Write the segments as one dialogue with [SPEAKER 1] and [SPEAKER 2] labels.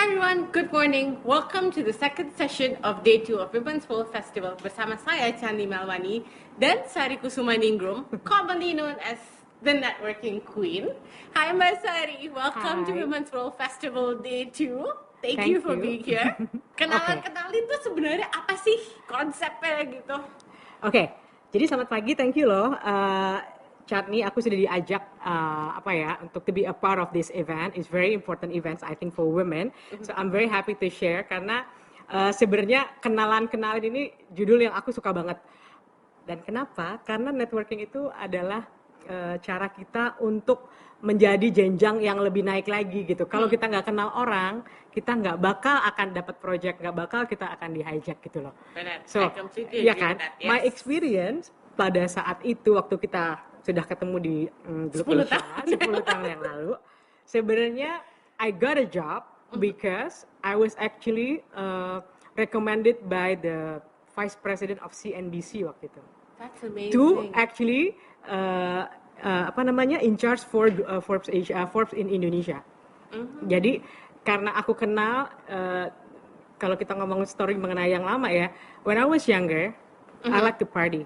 [SPEAKER 1] everyone, good morning. Welcome to the second session of Day 2 of Women's World Festival bersama saya Chandi Melwani dan Sari Kusumaningrum, commonly known as the Networking Queen. Hi Mbak Sari, welcome to Women's World Festival Day 2. Thank you for being here. Kenalan-kenalin tuh sebenarnya apa sih konsepnya gitu?
[SPEAKER 2] Oke, jadi selamat pagi, thank you loh. Chutney, aku sudah diajak untuk to be a part of this event. It's very important event, I think, for women. So I'm very happy to share karena sebenarnya kenalan-kenalan ini judul yang aku suka banget. Dan kenapa? Karena networking itu adalah cara kita untuk menjadi jenjang yang lebih naik lagi gitu. Kalau kita nggak kenal orang, kita nggak bakal akan dapat project, nggak bakal kita akan di-hijack gitu loh.
[SPEAKER 1] Benar,
[SPEAKER 2] So, ya kan? That, yes. My experience pada saat itu waktu kita sudah ketemu di grup 10 tahun yang lalu, sebenarnya I got a job because I was actually recommended by the Vice President of CNBC waktu itu.
[SPEAKER 1] That's amazing.
[SPEAKER 2] To actually in charge for Forbes Asia, Forbes in Indonesia. Jadi karena aku kenal, kalau kita ngomong story mengenai yang lama ya, when I was younger, I like to party.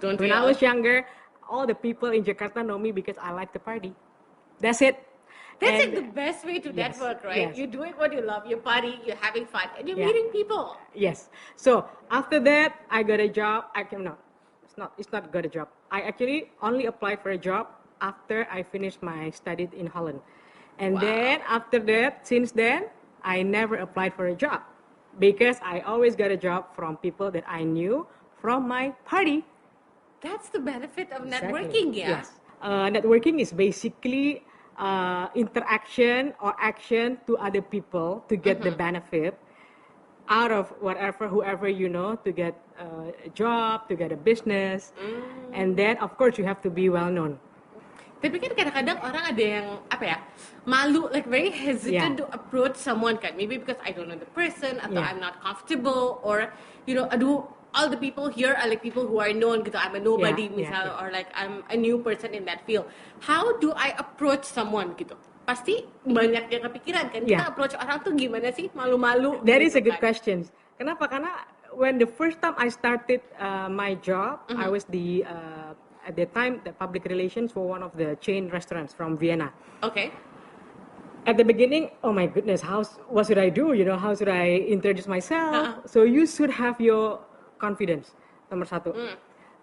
[SPEAKER 2] When I was younger, all the people in Jakarta know me because I like to party. That's it.
[SPEAKER 1] That's like the best way to network, right?
[SPEAKER 2] Yes.
[SPEAKER 1] You're doing what you love, you're partying, you're having fun, and you're meeting people.
[SPEAKER 2] Yes. So after that, I got a job. It's not got a job. I actually only applied for a job after I finished my studies in Holland. And then after that, since then, I never applied for a job because I always got a job from people that I knew from my party.
[SPEAKER 1] That's the benefit of networking, yeah?
[SPEAKER 2] Yes. Networking is basically interaction or action to other people to get the benefit out of whoever you know, to get a job, to get a business, and then of course you have to be well known.
[SPEAKER 1] Tapi kan kadang-kadang orang ada yang malu, like very hesitant to approach someone kan, maybe because I don't know the person atau I'm not comfortable, or all the people here are like people who are known gitu, I'm a nobody misal, or like I'm a new person in that field. How do I approach someone gitu? Pasti banyak yang kepikiran kan, kita approach orang tuh gimana sih, malu-malu.
[SPEAKER 2] That is a good question. Kenapa? Karena when the first time I started my job, I was at the time the public relations for one of the chain restaurants from Vienna.
[SPEAKER 1] Okay.
[SPEAKER 2] At the beginning, oh my goodness, what should I do? How should I introduce myself? So you should have your confidence, nomor satu.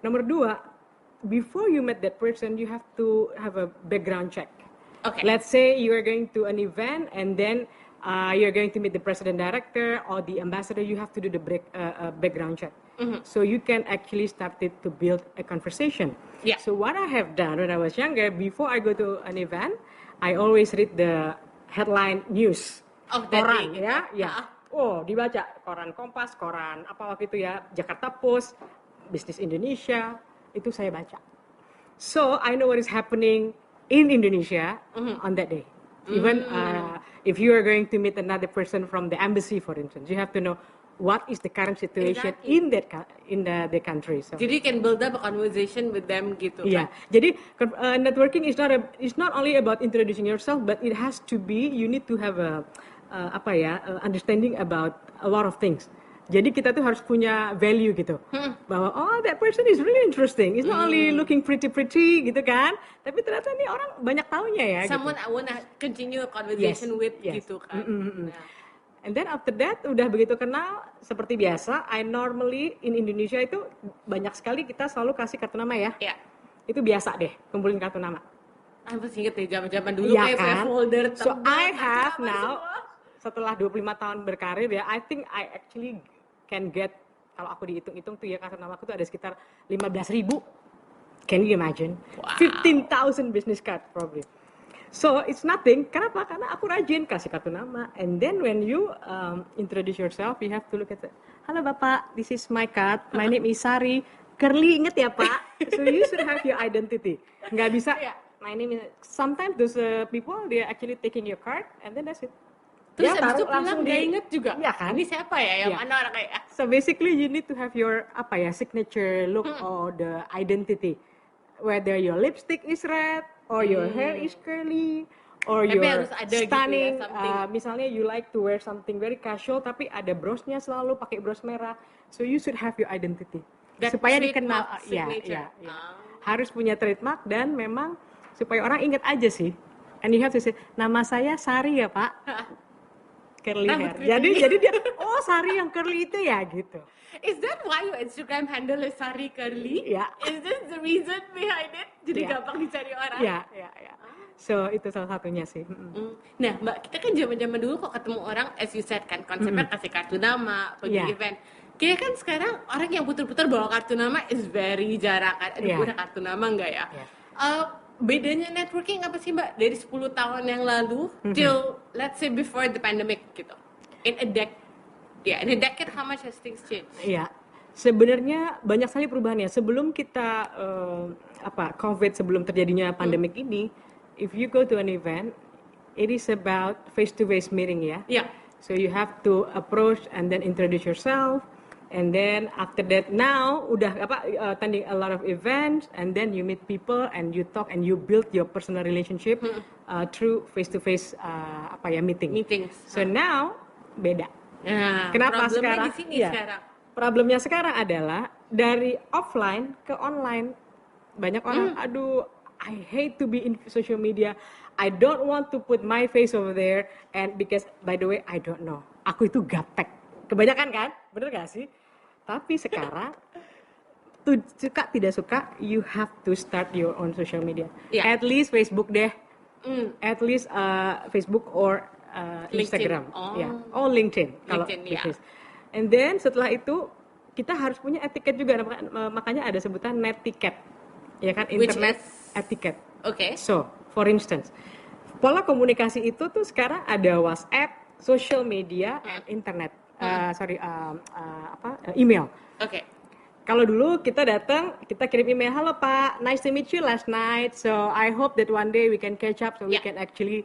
[SPEAKER 2] Nomor dua, before you meet that person, you have to have a background check.
[SPEAKER 1] Okay.
[SPEAKER 2] Let's say you are going to an event and then you're going to meet the president director or the ambassador, you have to do the background check. So you can actually start to build a conversation.
[SPEAKER 1] Yeah.
[SPEAKER 2] So what I have done when I was younger, before I go to an event, I always read the headline news.
[SPEAKER 1] Of that
[SPEAKER 2] koran,
[SPEAKER 1] day.
[SPEAKER 2] ya. Oh, dibaca koran Kompas, koran apa waktu itu ya, Jakarta Post, Bisnis Indonesia, itu saya baca. So I know what is happening in Indonesia on that day. Even if you are going to meet another person from the embassy, for instance, you have to know what is the current situation in the country. So.
[SPEAKER 1] Jadi you can build up a conversation with them gitu.
[SPEAKER 2] Yeah. Jadi networking is not only about introducing yourself, but it has to be, you need to have a understanding about a lot of things. Jadi kita tuh harus punya value gitu, bahwa that person is really interesting. It's not only looking pretty gitu kan, tapi ternyata nih orang banyak taunya ya.
[SPEAKER 1] Someone
[SPEAKER 2] gitu.
[SPEAKER 1] I wanna continue a conversation with gitu kan.
[SPEAKER 2] And then after that, udah begitu kenal, seperti biasa, I normally in Indonesia itu banyak sekali kita selalu kasih kartu nama ya.
[SPEAKER 1] Yeah.
[SPEAKER 2] Itu biasa deh, kumpulin kartu nama.
[SPEAKER 1] Aku masih inget deh zaman dulu kayak folder.
[SPEAKER 2] So I have now. Setelah 25 tahun berkarir ya, I think I actually can get, kalau aku dihitung-hitung tuh ya, kartu nama aku tuh ada sekitar 15.000. Can you imagine?
[SPEAKER 1] Wow.
[SPEAKER 2] 15,000 business card probably. So it's nothing. Kenapa? Karena aku rajin kasih kartu nama. And then when you introduce yourself, you have to look at it. Halo Bapak, this is my card. My name is Sari. Curly, inget ya Pak? So you should have your identity. Nggak bisa, my name is, sometimes those people, they are actually taking your card and then that's it.
[SPEAKER 1] Terus abis itu pulang gak inget juga,
[SPEAKER 2] ya kan?
[SPEAKER 1] Ini siapa ya, yang mana orang kayak.
[SPEAKER 2] So basically you need to have your signature look or the identity. Whether your lipstick is red, or your hair is curly, or
[SPEAKER 1] Tapi
[SPEAKER 2] you're
[SPEAKER 1] harus ada gitu ya,
[SPEAKER 2] stunning,
[SPEAKER 1] something.
[SPEAKER 2] misalnya you like to wear something very casual tapi ada brosnya selalu pakai bros merah, so you should have your identity
[SPEAKER 1] That
[SPEAKER 2] supaya dikenal.
[SPEAKER 1] trademark
[SPEAKER 2] Ya,
[SPEAKER 1] signature.
[SPEAKER 2] ya. Harus punya trademark dan memang supaya orang ingat aja sih, and you have to say nama saya Sari ya Pak, curly hair. Jadi dia, oh Sari yang curly itu ya gitu.
[SPEAKER 1] Is that why your Instagram handle is Sari Curly?
[SPEAKER 2] Ya.
[SPEAKER 1] Is this the reason behind it? Jadi
[SPEAKER 2] Ya.
[SPEAKER 1] gampang dicari orang.
[SPEAKER 2] Ya. So itu salah satunya sih.
[SPEAKER 1] Nah, Mbak, kita kan zaman-zaman dulu kok ketemu orang, as you said kan, konsepnya kasih kartu nama, pergi
[SPEAKER 2] Yeah.
[SPEAKER 1] event. Kayaknya kan sekarang orang yang putar-putar bawa kartu nama is very jarang kan. Aduh,
[SPEAKER 2] Yeah.
[SPEAKER 1] gue ada kartu nama nggak ya?
[SPEAKER 2] Yeah.
[SPEAKER 1] Bedanya networking apa sih, Mbak? Dari 10 tahun yang lalu till, let's say, before the pandemic gitu. In a decade, how much has things changed?
[SPEAKER 2] Iya, sebenarnya banyak sekali perubahannya. Sebelum kita COVID, sebelum terjadinya pandemik ini, if you go to an event, it is about face-to-face meeting ya.
[SPEAKER 1] Yeah.
[SPEAKER 2] So you have to approach and then introduce yourself, and then after that now udah attending a lot of events, and then you meet people and you talk and you build your personal relationship through face-to-face meetings. So now beda.
[SPEAKER 1] Nah,
[SPEAKER 2] Kenapa
[SPEAKER 1] problemnya
[SPEAKER 2] sekarang?
[SPEAKER 1] di sini
[SPEAKER 2] Iya.
[SPEAKER 1] sekarang.
[SPEAKER 2] Problemnya sekarang adalah dari offline ke online. Banyak orang, aduh, I hate to be in social media. I don't want to put my face over there. And because, by the way, I don't know. Aku itu gaptek. Kebanyakan kan? Bener gak sih? Tapi sekarang, suka tidak suka, you have to start your own social media.
[SPEAKER 1] Yeah.
[SPEAKER 2] At least Facebook deh. At least Facebook or
[SPEAKER 1] LinkedIn.
[SPEAKER 2] Instagram, oh LinkedIn kalau bisnis. And then setelah itu kita harus punya etiket juga, makanya ada sebutan netiquette, ya kan, internet etiquette.
[SPEAKER 1] Okay.
[SPEAKER 2] So, for instance, pola komunikasi itu tuh sekarang ada WhatsApp, social media, and internet. Email.
[SPEAKER 1] Okay.
[SPEAKER 2] Kalau dulu kita datang, kita kirim email, halo Pak, nice to meet you last night. So I hope that one day we can catch up, so we can actually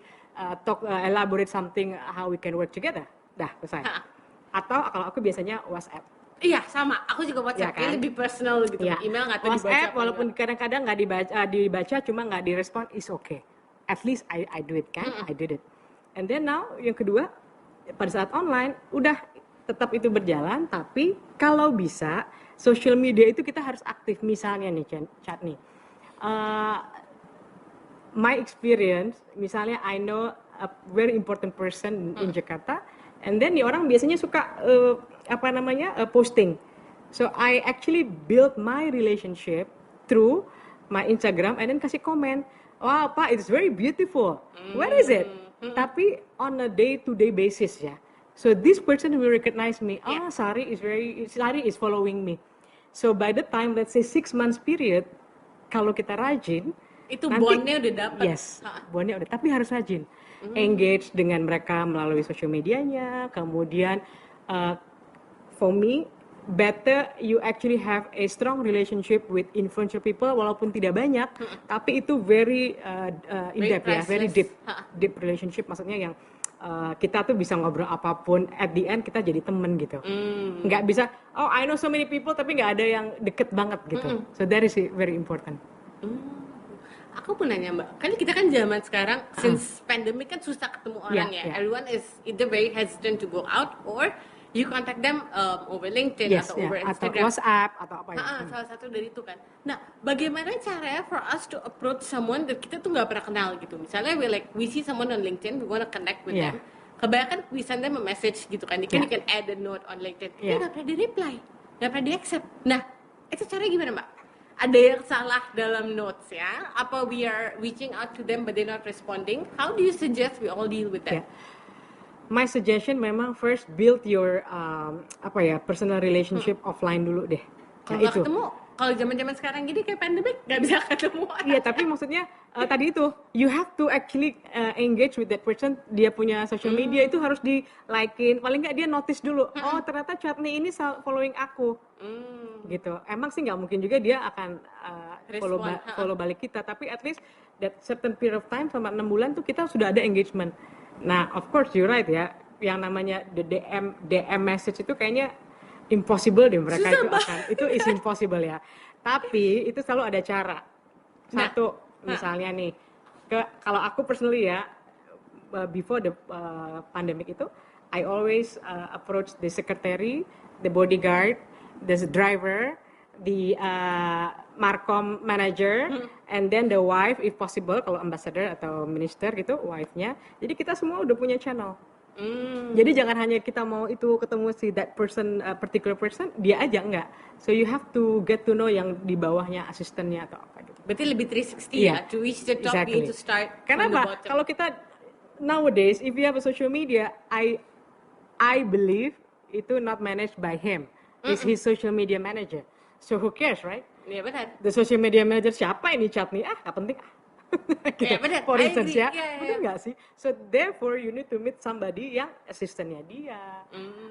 [SPEAKER 2] elaborate something how we can work together. Dah, selesai. Atau kalau aku biasanya WhatsApp.
[SPEAKER 1] Iya, sama. Aku juga WhatsApp.
[SPEAKER 2] Ya, kan?
[SPEAKER 1] Lebih personal gitu.
[SPEAKER 2] Ya.
[SPEAKER 1] Email nggak tahu
[SPEAKER 2] WhatsApp
[SPEAKER 1] dibaca.
[SPEAKER 2] walaupun kadang-kadang nggak dibaca, cuma nggak direspon, is okay. At least I do it kan, I did it. And then now yang kedua, pada saat online udah tetap itu berjalan, tapi kalau bisa social media itu kita harus aktif. Misalnya nih, chat nih. My experience, misalnya I know a very important person in Jakarta, and then nih orang biasanya suka posting. So I actually build my relationship through my Instagram and then kasih komen. Wow, Pak, it's very beautiful. Where is it? Tapi on a day-to-day basis ya. So this person will recognize me. Oh, Sari is following me. So by the time, let's say 6 months period, kalau kita rajin,
[SPEAKER 1] itu bondnya udah dapet.
[SPEAKER 2] Yes, bondnya udah. Tapi harus rajin. Engage dengan mereka melalui social medianya. Kemudian, for me, better you actually have a strong relationship with influential people, walaupun tidak banyak, tapi itu very in-depth ya, very deep relationship. Maksudnya yang kita tuh bisa ngobrol apapun, at the end kita jadi temen gitu. Nggak bisa, oh I know so many people tapi nggak ada yang deket banget gitu. So that is very important.
[SPEAKER 1] Aku pun nanya Mbak, kan kita kan zaman sekarang, since pandemic kan susah ketemu orang ya. Everyone is either very hesitant to go out or you contact them over LinkedIn atau over Instagram.
[SPEAKER 2] Atau WhatsApp atau apa ya.
[SPEAKER 1] Salah satu dari itu kan. Nah, bagaimana caranya for us to approach someone that kita tuh nggak pernah kenal gitu. Misalnya we see someone on LinkedIn, we wanna connect with them. Kebanyakan we send them a message gitu kan. You can add a note on LinkedIn. Nggak pernah di-reply, nggak pernah di-accept. Nah, itu caranya gimana Mbak? Ada yang salah dalam notes ya? Apa we are reaching out to them but they're not responding? How do you suggest we all deal with that?
[SPEAKER 2] My suggestion memang first build your personal relationship offline dulu deh.
[SPEAKER 1] Kalau nggak ketemu, kalau zaman-zaman sekarang gini kayak pandemic nggak bisa ketemu.
[SPEAKER 2] Iya, tapi maksudnya tadi itu you have to actually engage with that person. Dia punya social media itu harus di like-in. Paling nggak dia notice dulu. Oh ternyata Chatni ini following aku. Gitu. Emang sih nggak mungkin juga dia akan follow balik kita. Tapi at least that certain period of time selama 6 bulan tuh kita sudah ada engagement. Nah, of course you're right ya. Yang namanya the DM message itu kayaknya impossible deh mereka itu is impossible ya. Tapi itu selalu ada cara. Satu, misalnya nih, kalau aku personally ya, before the pandemic itu, I always approach the secretary, the bodyguard, the driver, the markom manager, and then the wife if possible, kalau ambassador atau minister gitu, wife-nya. Jadi kita semua udah punya channel. Jadi jangan hanya kita mau itu ketemu si that person, particular person, dia aja enggak. So you have to get to know yang di bawahnya, asistennya atau apa gitu.
[SPEAKER 1] Berarti lebih 360 ya, to reach the top you need to start from the bottom.
[SPEAKER 2] Kalau kita nowadays, if you have a social media, I believe itu not managed by him. It's his social media manager. So who cares, right?
[SPEAKER 1] Iya benar.
[SPEAKER 2] The social media manager siapa ini Chat nih? Nggak penting. Gitu.
[SPEAKER 1] Iya benar.
[SPEAKER 2] For instance ya,
[SPEAKER 1] yeah.
[SPEAKER 2] benar nggak sih? So therefore you need to meet somebody yang asistennya dia,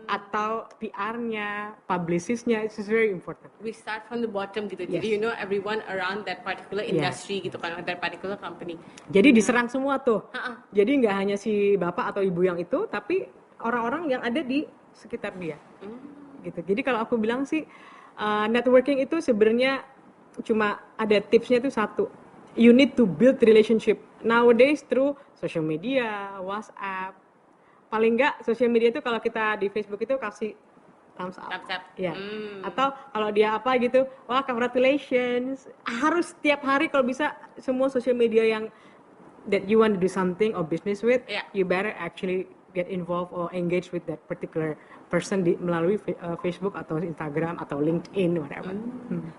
[SPEAKER 2] atau PR-nya, publicistnya. It's very important.
[SPEAKER 1] We start from the bottom gitu.
[SPEAKER 2] Yes.
[SPEAKER 1] Jadi you know everyone around that particular industry gitu kan, that particular company.
[SPEAKER 2] Jadi diserang semua tuh. Jadi nggak hanya si bapak atau ibu yang itu, tapi orang-orang yang ada di sekitar dia. Gitu. Jadi kalau aku bilang sih, networking itu sebenarnya cuma ada tipsnya itu satu. You need to build relationship nowadays through social media, WhatsApp. Paling nggak social media itu kalau kita di Facebook itu kasih thumbs up. Ya. Atau kalau dia apa gitu, wah congratulations. Harus setiap hari kalau bisa semua social media yang that you want to do something or business with, you better actually get involved or engage with that particular person melalui Facebook atau Instagram atau LinkedIn, whatever.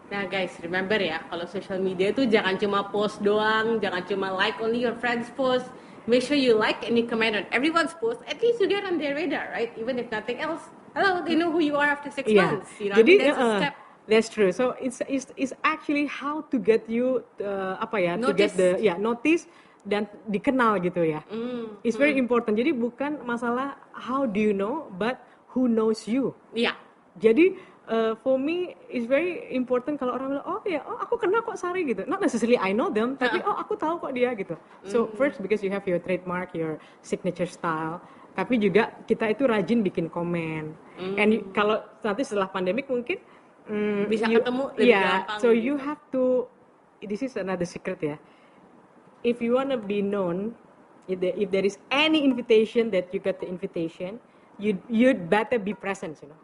[SPEAKER 1] Nah guys, remember ya, kalau social media itu jangan cuma post doang, jangan cuma like only your friends post. Make sure you like and you comment on everyone's post. At least you get on their radar, right? Even if nothing else, hello, they know who you are after 6 months. You know,
[SPEAKER 2] jadi
[SPEAKER 1] that's a step.
[SPEAKER 2] That's true. So it's actually how to get you to get the notice dan dikenal gitu ya. It's very important. Jadi bukan masalah how do you know, but who knows you.
[SPEAKER 1] Iya.
[SPEAKER 2] Jadi for me it's very important kalau orang bilang aku kenal kok Sari gitu. Not necessarily I know them, tapi aku tahu kok dia gitu. So first because you have your trademark, your signature style. Tapi juga kita itu rajin bikin komen. And kalau nanti setelah pandemik mungkin
[SPEAKER 1] bisa ketemu lebih gampang.
[SPEAKER 2] So you have to. This is another secret ya. If you wanna be known, if there is any invitation that you get the invitation, you'd better be present, you know.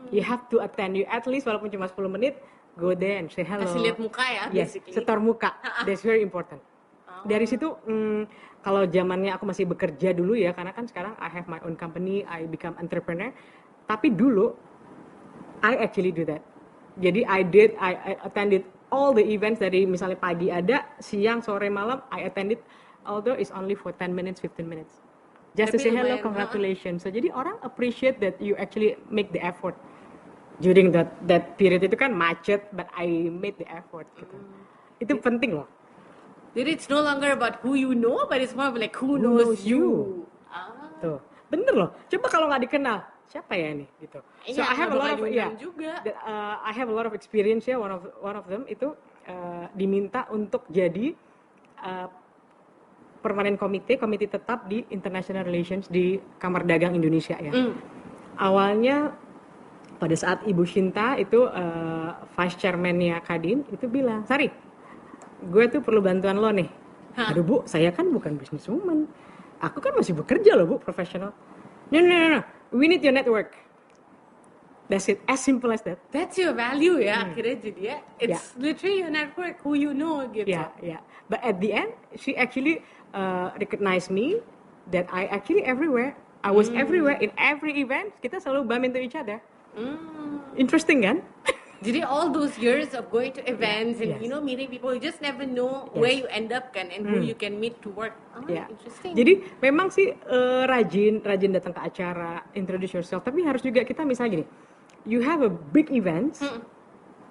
[SPEAKER 2] You have to attend. You at least walaupun cuma 10 menit, go there and say hello.
[SPEAKER 1] Kasih lihat muka ya,
[SPEAKER 2] yes,
[SPEAKER 1] basically.
[SPEAKER 2] setor muka. That's very important. Dari situ, kalau zamannya aku masih bekerja dulu ya, karena kan sekarang I have my own company, I become entrepreneur. Tapi dulu, I actually do that. Jadi I attended all the events dari misalnya pagi ada, siang, sore, malam, I attended, although it's only for 10 minutes, 15 minutes. Just to say hello, congratulations. So jadi orang appreciate that you actually make the effort. During that period itu kan macet, but I made the effort. Gitu. Itu penting loh.
[SPEAKER 1] Jadi it's no longer about who you know, but it's more of like who knows you.
[SPEAKER 2] Tuh, bener loh. Coba kalau nggak dikenal, siapa ya ini? Gitu. So I have a lot of I have a lot of experience ya. One of them itu diminta untuk jadi permanen komite tetap di International Relations di Kamar Dagang Indonesia ya. Awalnya pada saat Ibu Shinta itu vice chairman-nya Kadin itu bilang, Sari, gue tuh perlu bantuan lo nih. Aduh Bu, saya kan bukan businesswoman. Aku kan masih bekerja loh Bu, profesional. No. We need your network. That's it, as simple as that.
[SPEAKER 1] That's your value ya, akhirnya jadi ya. It's literally your network, who you know gitu.
[SPEAKER 2] Yeah. But at the end, she actually recognized me that I actually everywhere. I was everywhere in every event. Kita selalu bump into each other. Interesting kan?
[SPEAKER 1] Jadi all those years of going to events and you know meeting people, you just never know where you end up kan and who you can meet to work. Interesting.
[SPEAKER 2] Jadi memang sih rajin datang ke acara, introduce yourself. Tapi harus juga kita misalnya gini, you have a big event,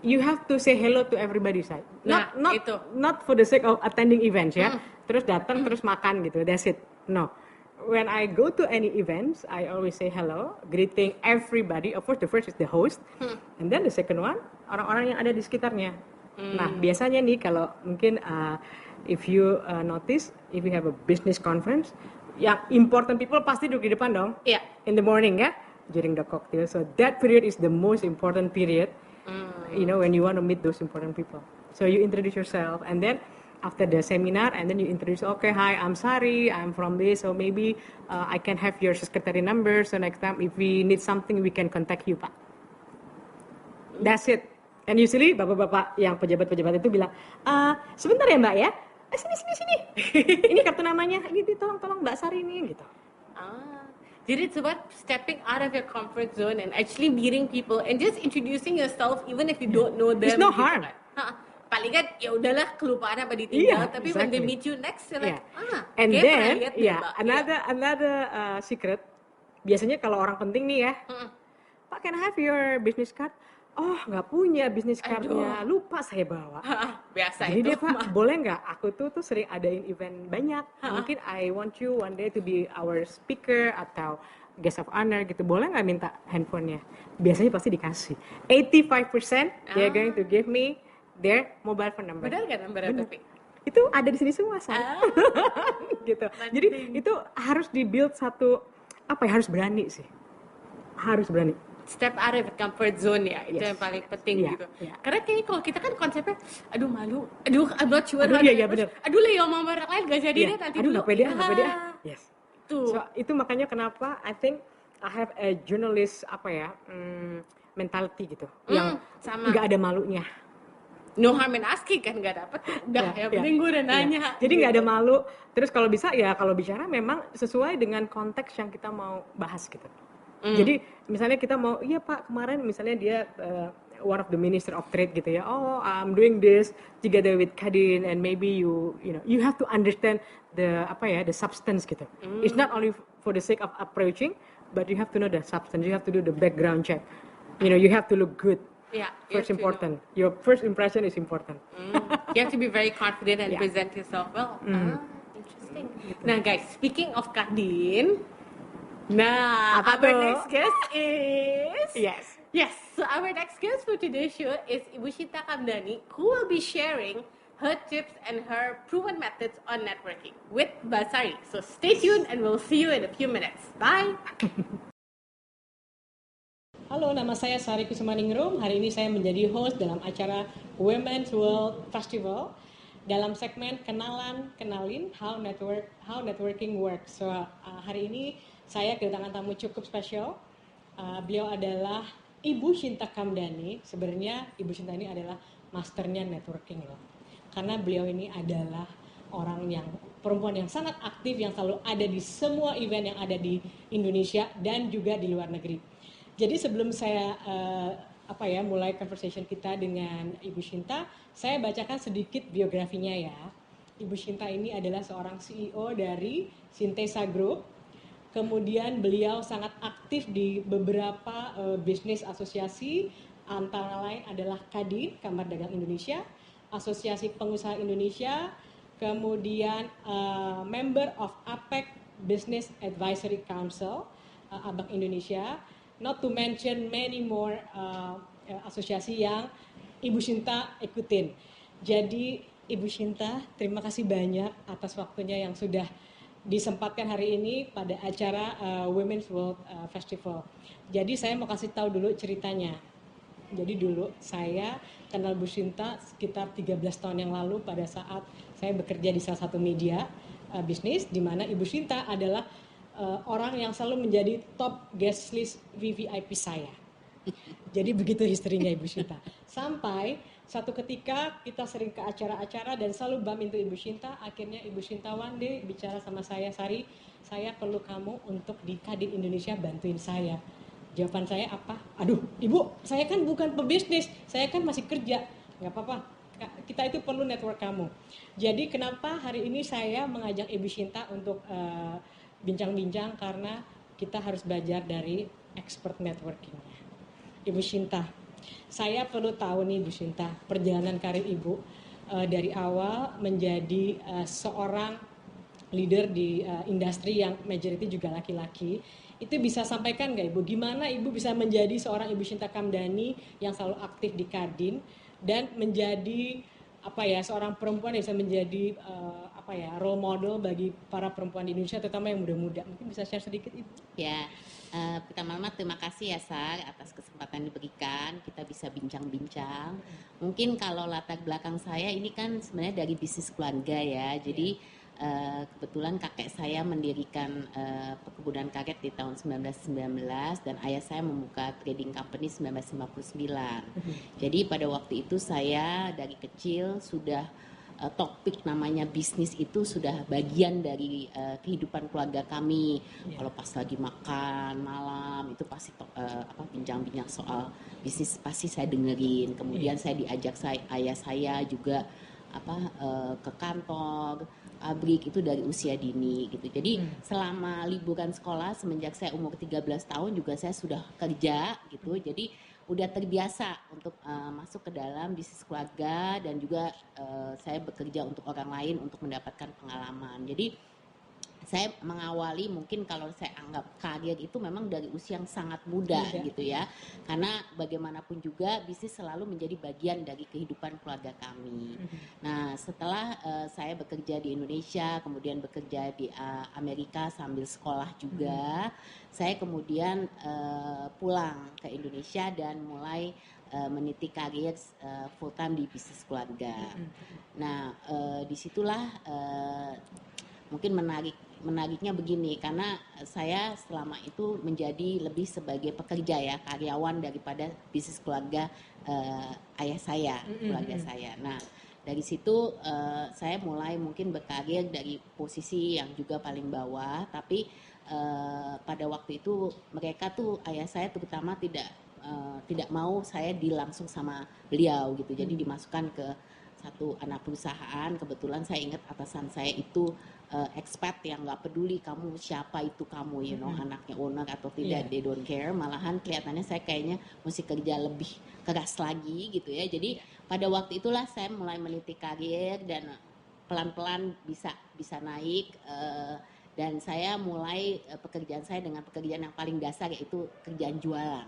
[SPEAKER 2] you have to say hello to everybody side. Not for the sake of attending events ya. Terus datang terus makan gitu. That's it. No. When I go to any events, I always say hello, greeting everybody. Of course, the first is the host, and then the second one orang-orang yang ada di sekitarnya. Nah, biasanya nih kalau mungkin if you notice, if you have a business conference, yang important people pasti duduk di depan dong.
[SPEAKER 1] Yeah.
[SPEAKER 2] In the morning ya, during the cocktail. So that period is the most important period. You know, when you want to meet those important people. So you introduce yourself, and then after the seminar, and then you introduce, okay, hi, I'm Sari, I'm from this, so maybe I can have your secretary number, so next time if we need something, we can contact you, Pak. That's it. And usually bapak-bapak yang pejabat-pejabat itu bilang, sebentar ya Mbak ya, sini. Ini kartu namanya, gitu, tolong Mbak Sari ini, gitu.
[SPEAKER 1] Jadi it's about stepping out of your comfort zone and actually meeting people and just introducing yourself even if you don't know them.
[SPEAKER 2] There's no harm.
[SPEAKER 1] Paling kan ya udahlah kelupaan apa ditinggal, tapi when they meet you next, you're like,
[SPEAKER 2] and then another secret. Biasanya kalau orang penting nih ya, Pak, can I have your business card? Oh, nggak punya business cardnya, lupa saya bawa.
[SPEAKER 1] Biasa
[SPEAKER 2] Jadi
[SPEAKER 1] itu.
[SPEAKER 2] dia, Pak, boleh nggak? Aku tuh sering adain event banyak. Mungkin I want you one day to be our speaker atau guest of honor gitu. Boleh nggak minta handphonenya? Biasanya pasti dikasih. 85% they're going to give me their mobile phone number.
[SPEAKER 1] Benar nggak nomornya tapi?
[SPEAKER 2] Itu ada di sini semua, gitu. Jadi itu harus di-build satu, harus berani sih. Harus berani.
[SPEAKER 1] Step out of the comfort zone ya, itu yang paling penting gitu. Karena kayaknya kalau kita kan konsepnya, aduh malu, I'm not sure. Aduh lah ya sama orang lain gak jadi deh nanti
[SPEAKER 2] dulu. Aduh nggak pede. Yes.
[SPEAKER 1] Tuh.
[SPEAKER 2] So itu makanya kenapa I think I have a journalist mentality gitu, yang nggak ada malunya.
[SPEAKER 1] No harm in asking kan, nggak dapet, udah penting gue udah nanya.
[SPEAKER 2] Jadi nggak ada malu. Terus kalau bisa ya kalau bicara memang sesuai dengan konteks yang kita mau bahas gitu. Jadi misalnya kita mau, iya Pak, kemarin misalnya dia one of the Minister of Trade gitu ya, oh I'm doing this together with Kadin, and maybe you have to understand the substance gitu. It's not only for the sake of approaching, but you have to know the substance. You have to do the background check. You have to look good.
[SPEAKER 1] Yeah,
[SPEAKER 2] first important. Your first impression is important.
[SPEAKER 1] You have to be very confident and present yourself well. Interesting. Nah guys, speaking of Kadin, our next guest is... Yes, so our next guest for today's show is Ibu Shinta Kamdani, who will be sharing her tips and her proven methods on networking with Mbak Sari. So stay tuned and we'll see you in a few minutes. Bye!
[SPEAKER 2] Halo, nama saya Sari Kusumaningrum. Hari ini saya menjadi host dalam acara Women's World Festival dalam segmen kenalin how networking works. So hari ini saya kedatangan tamu cukup spesial. Beliau adalah Ibu Shinta Kamdani. Sebenarnya Ibu Shinta ini adalah masternya networking loh. Karena beliau ini adalah perempuan yang sangat aktif, yang selalu ada di semua event yang ada di Indonesia dan juga di luar negeri. Jadi sebelum saya mulai conversation kita dengan Ibu Shinta, saya bacakan sedikit biografinya ya. Ibu Shinta ini adalah seorang CEO dari Sintesa Group. Kemudian beliau sangat aktif di beberapa bisnis asosiasi, antara lain adalah Kadin, Kamar Dagang Indonesia, Asosiasi Pengusaha Indonesia, kemudian member of APEC Business Advisory Council, ABAC Indonesia, not to mention many more asosiasi yang Ibu Shinta ikutin. Jadi Ibu Shinta, terima kasih banyak atas waktunya yang sudah disempatkan hari ini pada acara Women's World Festival. Jadi saya mau kasih tahu dulu ceritanya. Jadi dulu saya kenal Bu Shinta sekitar 13 tahun yang lalu pada saat saya bekerja di salah satu media bisnis, di mana Ibu Shinta adalah orang yang selalu menjadi top guest list VVIP saya. Jadi begitu historinya Ibu Shinta. Sampai satu ketika kita sering ke acara-acara dan selalu bump into Ibu Shinta. Akhirnya Ibu Shinta one day bicara sama saya, Sari, saya perlu kamu untuk di Kadin Indonesia bantuin saya. Jawaban saya apa? Aduh, Ibu, saya kan bukan pebisnis, saya kan masih kerja. Nggak apa-apa, kita itu perlu network kamu. Jadi kenapa hari ini saya mengajak Ibu Shinta untuk bincang-bincang, karena kita harus belajar dari expert networkingnya. Ibu Shinta, saya perlu tahu nih Bu Shinta, perjalanan karir Ibu dari awal menjadi seorang leader di industri yang majority juga laki-laki. Itu bisa sampaikan nggak Ibu, gimana Ibu bisa menjadi seorang Ibu Shinta Kamdani yang selalu aktif di Kadin dan menjadi apa ya, seorang perempuan yang bisa menjadi apa ya, role model bagi para perempuan di Indonesia, terutama yang muda-muda. Mungkin bisa share sedikit Ibu?
[SPEAKER 3] Ya, pertama-tama terima kasih ya Sar atas kesempatan diberikan kita bisa bincang-bincang. Mungkin kalau latar belakang saya ini kan sebenarnya dari bisnis keluarga ya. Jadi kebetulan kakek saya mendirikan perkebunan karet di tahun 1919 dan ayah saya membuka trading company 1959. Jadi pada waktu itu saya dari kecil sudah topik namanya bisnis itu sudah bagian dari kehidupan keluarga kami. Kalau pas lagi makan malam itu pasti bincang-bincang soal bisnis pasti saya dengerin. Kemudian saya diajak ayah saya juga ke kantor pabrik itu dari usia dini gitu. Jadi selama liburan sekolah semenjak saya umur 13 tahun juga saya sudah kerja gitu. Jadi udah terbiasa untuk masuk ke dalam bisnis keluarga dan juga saya bekerja untuk orang lain untuk mendapatkan pengalaman. Jadi saya mengawali mungkin kalau saya anggap karir itu memang dari usia yang sangat muda gitu ya. Karena bagaimanapun juga bisnis selalu menjadi bagian dari kehidupan keluarga kami. Nah, setelah saya bekerja di Indonesia, kemudian bekerja di Amerika sambil sekolah juga, saya kemudian pulang ke Indonesia dan mulai meniti karir full time di bisnis keluarga. Nah, disitulah mungkin menariknya begini, karena saya selama itu menjadi lebih sebagai pekerja ya, karyawan daripada bisnis keluarga ayah saya, keluarga saya. Nah, dari situ saya mulai mungkin berkarir dari posisi yang juga paling bawah, tapi pada waktu itu mereka tuh ayah saya terutama tidak mau saya langsung sama beliau gitu, jadi dimasukkan ke satu anak perusahaan. Kebetulan saya ingat atasan saya itu expat yang nggak peduli kamu siapa itu kamu, anaknya owner atau tidak, they don't care. Malahan kelihatannya saya kayaknya mesti kerja lebih keras lagi gitu ya. Jadi pada waktu itulah saya mulai meniti karir dan pelan-pelan bisa naik. Dan saya mulai pekerjaan saya dengan pekerjaan yang paling dasar, yaitu kerjaan jualan.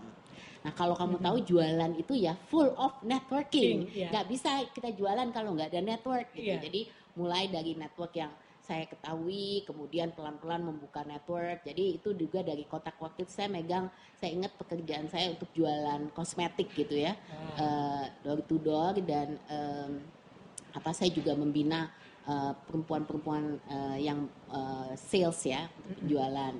[SPEAKER 3] Nah, kalau kamu tahu jualan itu ya full of networking. Nggak bisa kita jualan kalau nggak ada network gitu. Jadi mulai dari network yang saya ketahui, kemudian pelan-pelan membuka network. Jadi itu juga dari kotak waktu saya megang, saya ingat pekerjaan saya untuk jualan kosmetik gitu ya, door to door. Dan saya juga membina perempuan-perempuan yang sales ya, jualan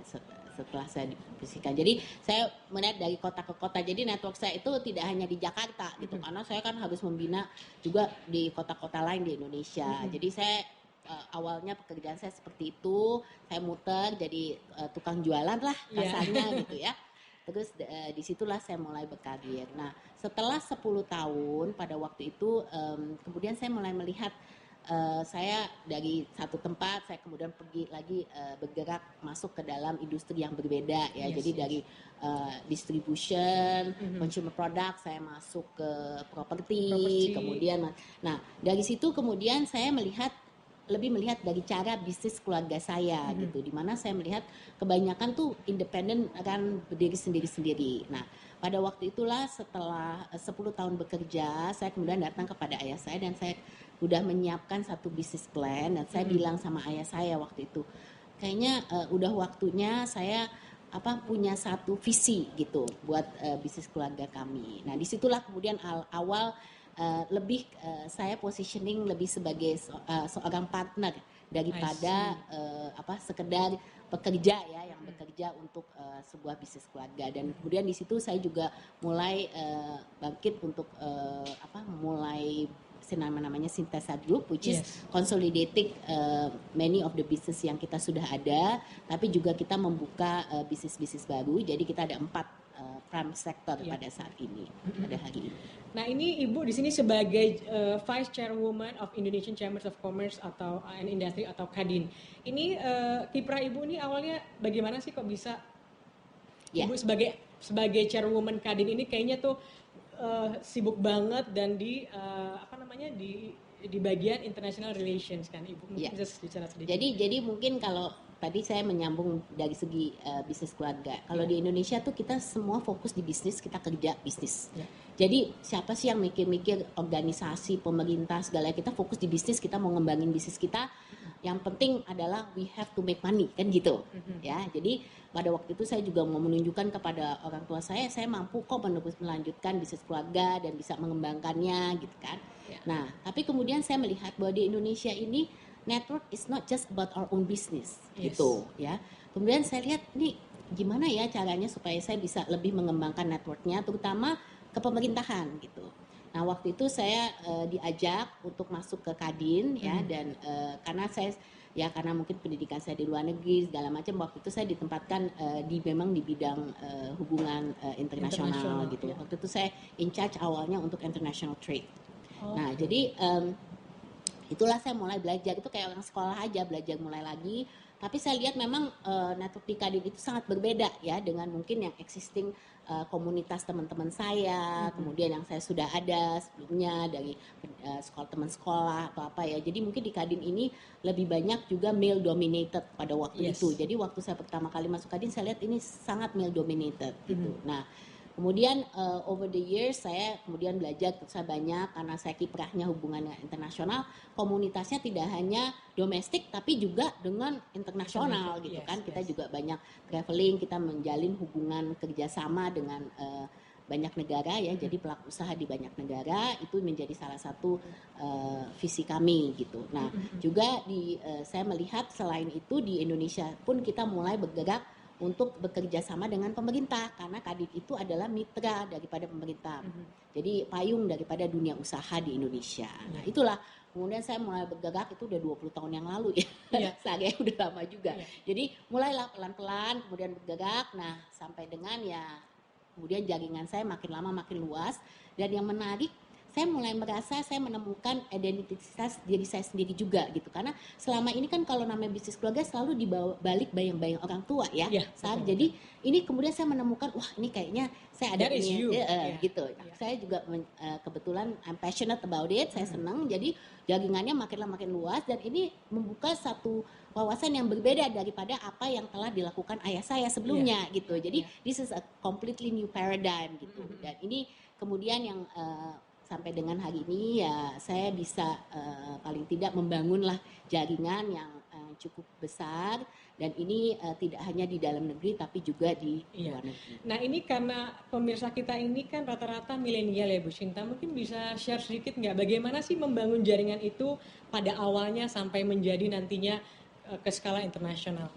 [SPEAKER 3] setelah saya diposisikan. Jadi saya melihat dari kota ke kota. Jadi network saya itu tidak hanya di Jakarta gitu, karena saya kan harus membina juga di kota-kota lain di Indonesia. Jadi saya awalnya pekerjaan saya seperti itu, saya muter jadi tukang jualan lah kasarnya gitu ya. Terus disitulah saya mulai berkarir. Nah, setelah 10 tahun pada waktu itu kemudian saya mulai melihat saya dari satu tempat, saya kemudian pergi lagi bergerak masuk ke dalam industri yang berbeda ya. Jadi dari distribution, consumer product, saya masuk ke properti. Kemudian, nah dari situ kemudian saya lebih melihat dari cara bisnis keluarga saya gitu, dimana saya melihat kebanyakan tuh independen akan berdiri sendiri-sendiri. Nah, pada waktu itulah setelah 10 tahun bekerja, saya kemudian datang kepada ayah saya dan saya udah menyiapkan satu bisnis plan. Dan saya bilang sama ayah saya waktu itu, kayaknya udah waktunya saya punya satu visi gitu buat bisnis keluarga kami. Nah, disitulah kemudian awal lebih saya positioning lebih sebagai seorang partner daripada sekedar pekerja ya, yang bekerja untuk sebuah bisnis keluarga. Dan kemudian di situ saya juga mulai bangkit untuk mulai namanya Syntesa Group, which is consolidating many of the business yang kita sudah ada, tapi juga kita membuka bisnis-bisnis baru. Jadi kita ada 4 prime sector pada saat ini, pada hari ini.
[SPEAKER 2] Nah, ini Ibu di sini sebagai Vice Chairwoman of Indonesian Chambers of Commerce atau and Industry atau Kadin. Ini kiprah Ibu ini awalnya bagaimana sih kok bisa Ibu sebagai Chairwoman Kadin ini kayaknya tuh sibuk banget dan di di bagian international relations kan Ibu. Mungkin bisa bicara sedikit.
[SPEAKER 3] Jadi mungkin kalau tadi saya menyambung dari segi bisnis keluarga. Kalau di Indonesia tuh kita semua fokus di bisnis, kita kerja bisnis. Jadi siapa sih yang mikir-mikir organisasi, pemerintah segala, kita fokus di bisnis, kita mau ngembangin bisnis kita. Yang penting adalah we have to make money, kan gitu. Ya, jadi pada waktu itu saya juga mau menunjukkan kepada orang tua saya mampu kok melanjutkan bisnis keluarga dan bisa mengembangkannya gitu kan. Nah, tapi kemudian saya melihat bahwa di Indonesia ini network is not just about our own business gitu ya. Kemudian saya lihat nih gimana ya caranya supaya saya bisa lebih mengembangkan networknya, terutama ke pemerintahan gitu. Nah, waktu itu saya diajak untuk masuk ke Kadin ya, dan karena mungkin pendidikan saya di luar negeri segala macam, waktu itu saya ditempatkan memang di bidang hubungan internasional gitu. Waktu itu saya in charge awalnya untuk international trade. Nah, jadi itulah saya mulai belajar, itu kayak orang sekolah aja, belajar mulai lagi. Tapi saya lihat memang network di Kadin itu sangat berbeda ya dengan mungkin yang existing komunitas teman-teman saya, kemudian yang saya sudah ada sebelumnya dari sekolah teman sekolah atau apa ya. Jadi mungkin di Kadin ini lebih banyak juga male dominated pada waktu itu. Jadi waktu saya pertama kali masuk Kadin, saya lihat ini sangat male dominated gitu. Nah, kemudian over the years saya kemudian belajar saya banyak, karena saya kiprahnya hubungan internasional, komunitasnya tidak hanya domestik tapi juga dengan internasional gitu kan. Kita juga banyak traveling, kita menjalin hubungan kerjasama dengan banyak negara ya, jadi pelaku usaha di banyak negara itu menjadi salah satu visi kami gitu. Nah, juga saya melihat selain itu di Indonesia pun kita mulai bergerak untuk bekerja sama dengan pemerintah, karena Kadin itu adalah mitra daripada pemerintah. Jadi payung daripada dunia usaha di Indonesia. Nah, itulah kemudian saya mulai bergerak itu udah 20 tahun yang lalu ya. Saya udah lama juga. Jadi mulailah pelan-pelan kemudian bergerak. Nah, sampai dengan ya kemudian jaringan saya makin lama makin luas, dan yang menarik saya mulai merasa saya menemukan identitas diri saya sendiri juga gitu, karena selama ini kan kalau namanya bisnis keluarga selalu dibawa balik bayang-bayang orang tua ya. Jadi ini kemudian saya menemukan wah ini kayaknya saya ada ini gitu. Saya juga kebetulan I'm passionate about it, saya senang, jadi jaringannya makin lama makin luas, dan ini membuka satu wawasan yang berbeda daripada apa yang telah dilakukan ayah saya sebelumnya gitu. Jadi this is a completely new paradigm gitu. Dan ini kemudian yang sampai dengan hari ini ya saya bisa paling tidak membangunlah jaringan yang cukup besar, dan ini tidak hanya di dalam negeri tapi juga di luar negeri.
[SPEAKER 2] Nah, ini karena pemirsa kita ini kan rata-rata milenial ya Bu Shinta, mungkin bisa share sedikit nggak bagaimana sih membangun jaringan itu pada awalnya sampai menjadi nantinya ke skala internasional?